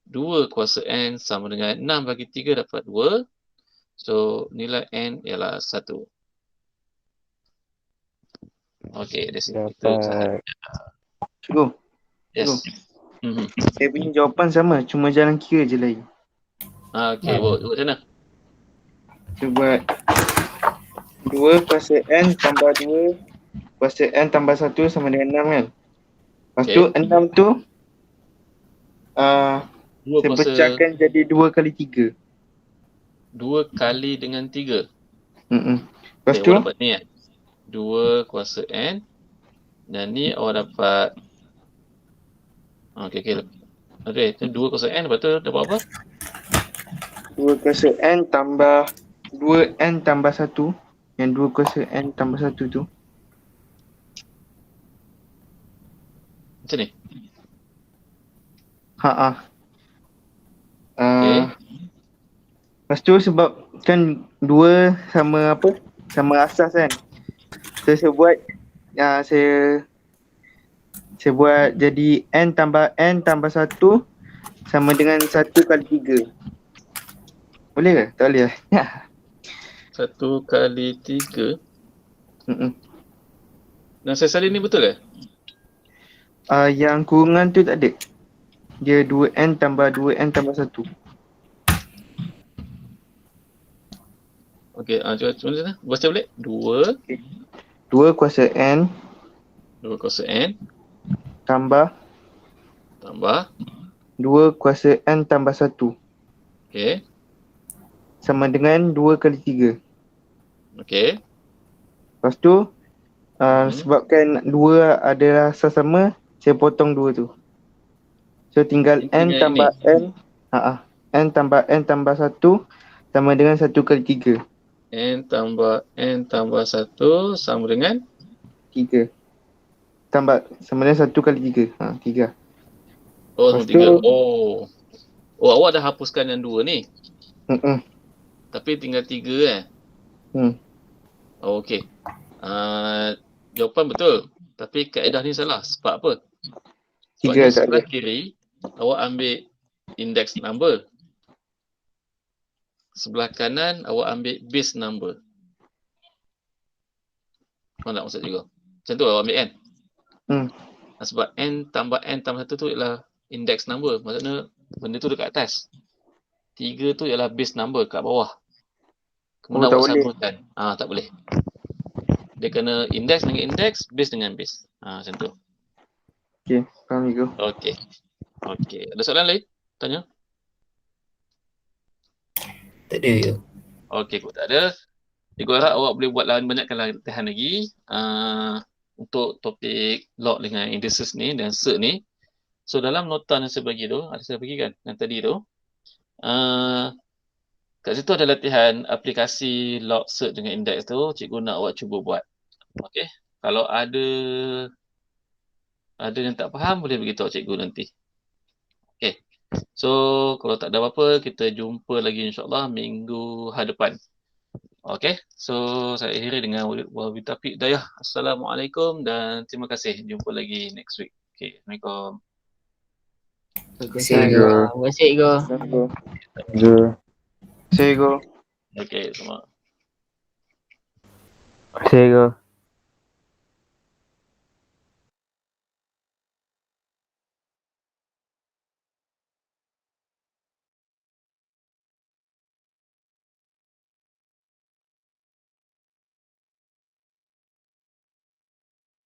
2 kuasa n sama dengan 6 bagi 3 dapat 2. So, nilai n ialah 1. Okey, dari sini kita usaha. Cikgu, Yes. saya punya jawapan sama, cuma jalan kira je lain. Okey, buat macam mana? Cuba 2 kuasa n tambah 2 kuasa n tambah 1 sama dengan 6 kan. Lepas tu 6 tu 2 saya kuasa pecahkan jadi 2 kali 3. 2 kali dengan 3. Lepas Okay, tu awak dapat ni 2 kuasa n. Dan ni awak dapat Okey, tu 2 kuasa n. Lepas tu dapat apa? 2 kuasa n tambah 2n tambah 1. Yang 2 kuasa n tambah 1 tu. Macam ni. Okay. Lepas tu sebab kan 2 sama apa? Sama asas kan. So saya buat saya buat jadi n tambah 1 sama dengan 1 kali 3. Boleh ke? Tak boleh lah. 1 kali 3. Dan saya salin ni betul ke? Yang kurungan tu tak ada. Dia 2n tambah 1. Okey, cuba sana. Baca balik. 2 kuasa N 2 kuasa N tambah tambah 2 kuasa N tambah 1 okey. sama dengan 2 kali 3. Okey. Lepas tu Mhm. sebabkan 2 adalah sama, saya potong 2 tu. So tinggal Ini N dengan tambah N. N tambah N tambah 1 sama dengan 1 kali 3. N tambah 1 sama dengan 3. Tambah sama dengan 1 kali 3. 3. oh Lepas sama 3. tu Oh. Oh, awak dah hapuskan yang 2 ni. mm-mm. Tapi tinggal 3 Hmm. Oh, okey. Jawapan betul. Tapi kaedah ni salah. Sebab apa? 3 Sebabnya tak ada. sebelah kiri, awak ambil index number. Sebelah kanan, awak ambil base number. Mana maksud juga? Macam tu awak ambil N. Hmm. Sebab N tambah 1 tu ialah index number. Maksudnya, benda tu dekat atas. 3 tu ialah base number kat bawah. Kemudian tak awak boleh. sambungkan. Tak boleh. Dia kena index dengan index, base dengan base. Macam tu. Okey, faham Igo. Okey. Okey. Ada soalan lain? Tanya. Tak ada je. Okey, kalau tak ada. Cikgu harap awak boleh buat banyakkan latihan lagi untuk topik log dengan indices ni dan cert ni. So dalam nota yang saya bagi tu, ada saya bagi kan yang tadi tu. Kat situ ada latihan aplikasi log cert dengan index tu, cikgu nak awak cuba buat. Okey. Kalau ada yang tak faham boleh beritahu cikgu nanti. Okey. So kalau tak ada apa-apa, kita jumpa lagi insya-Allah minggu hadapan. Okey, so saya akhiri dengan wabillahi taufiq hidayah. Assalamualaikum dan terima kasih. Jumpa lagi next week. Okey, Assalamualaikum. Terima kasih Igo. Zul. Saya Igo. Okey, semua. Saya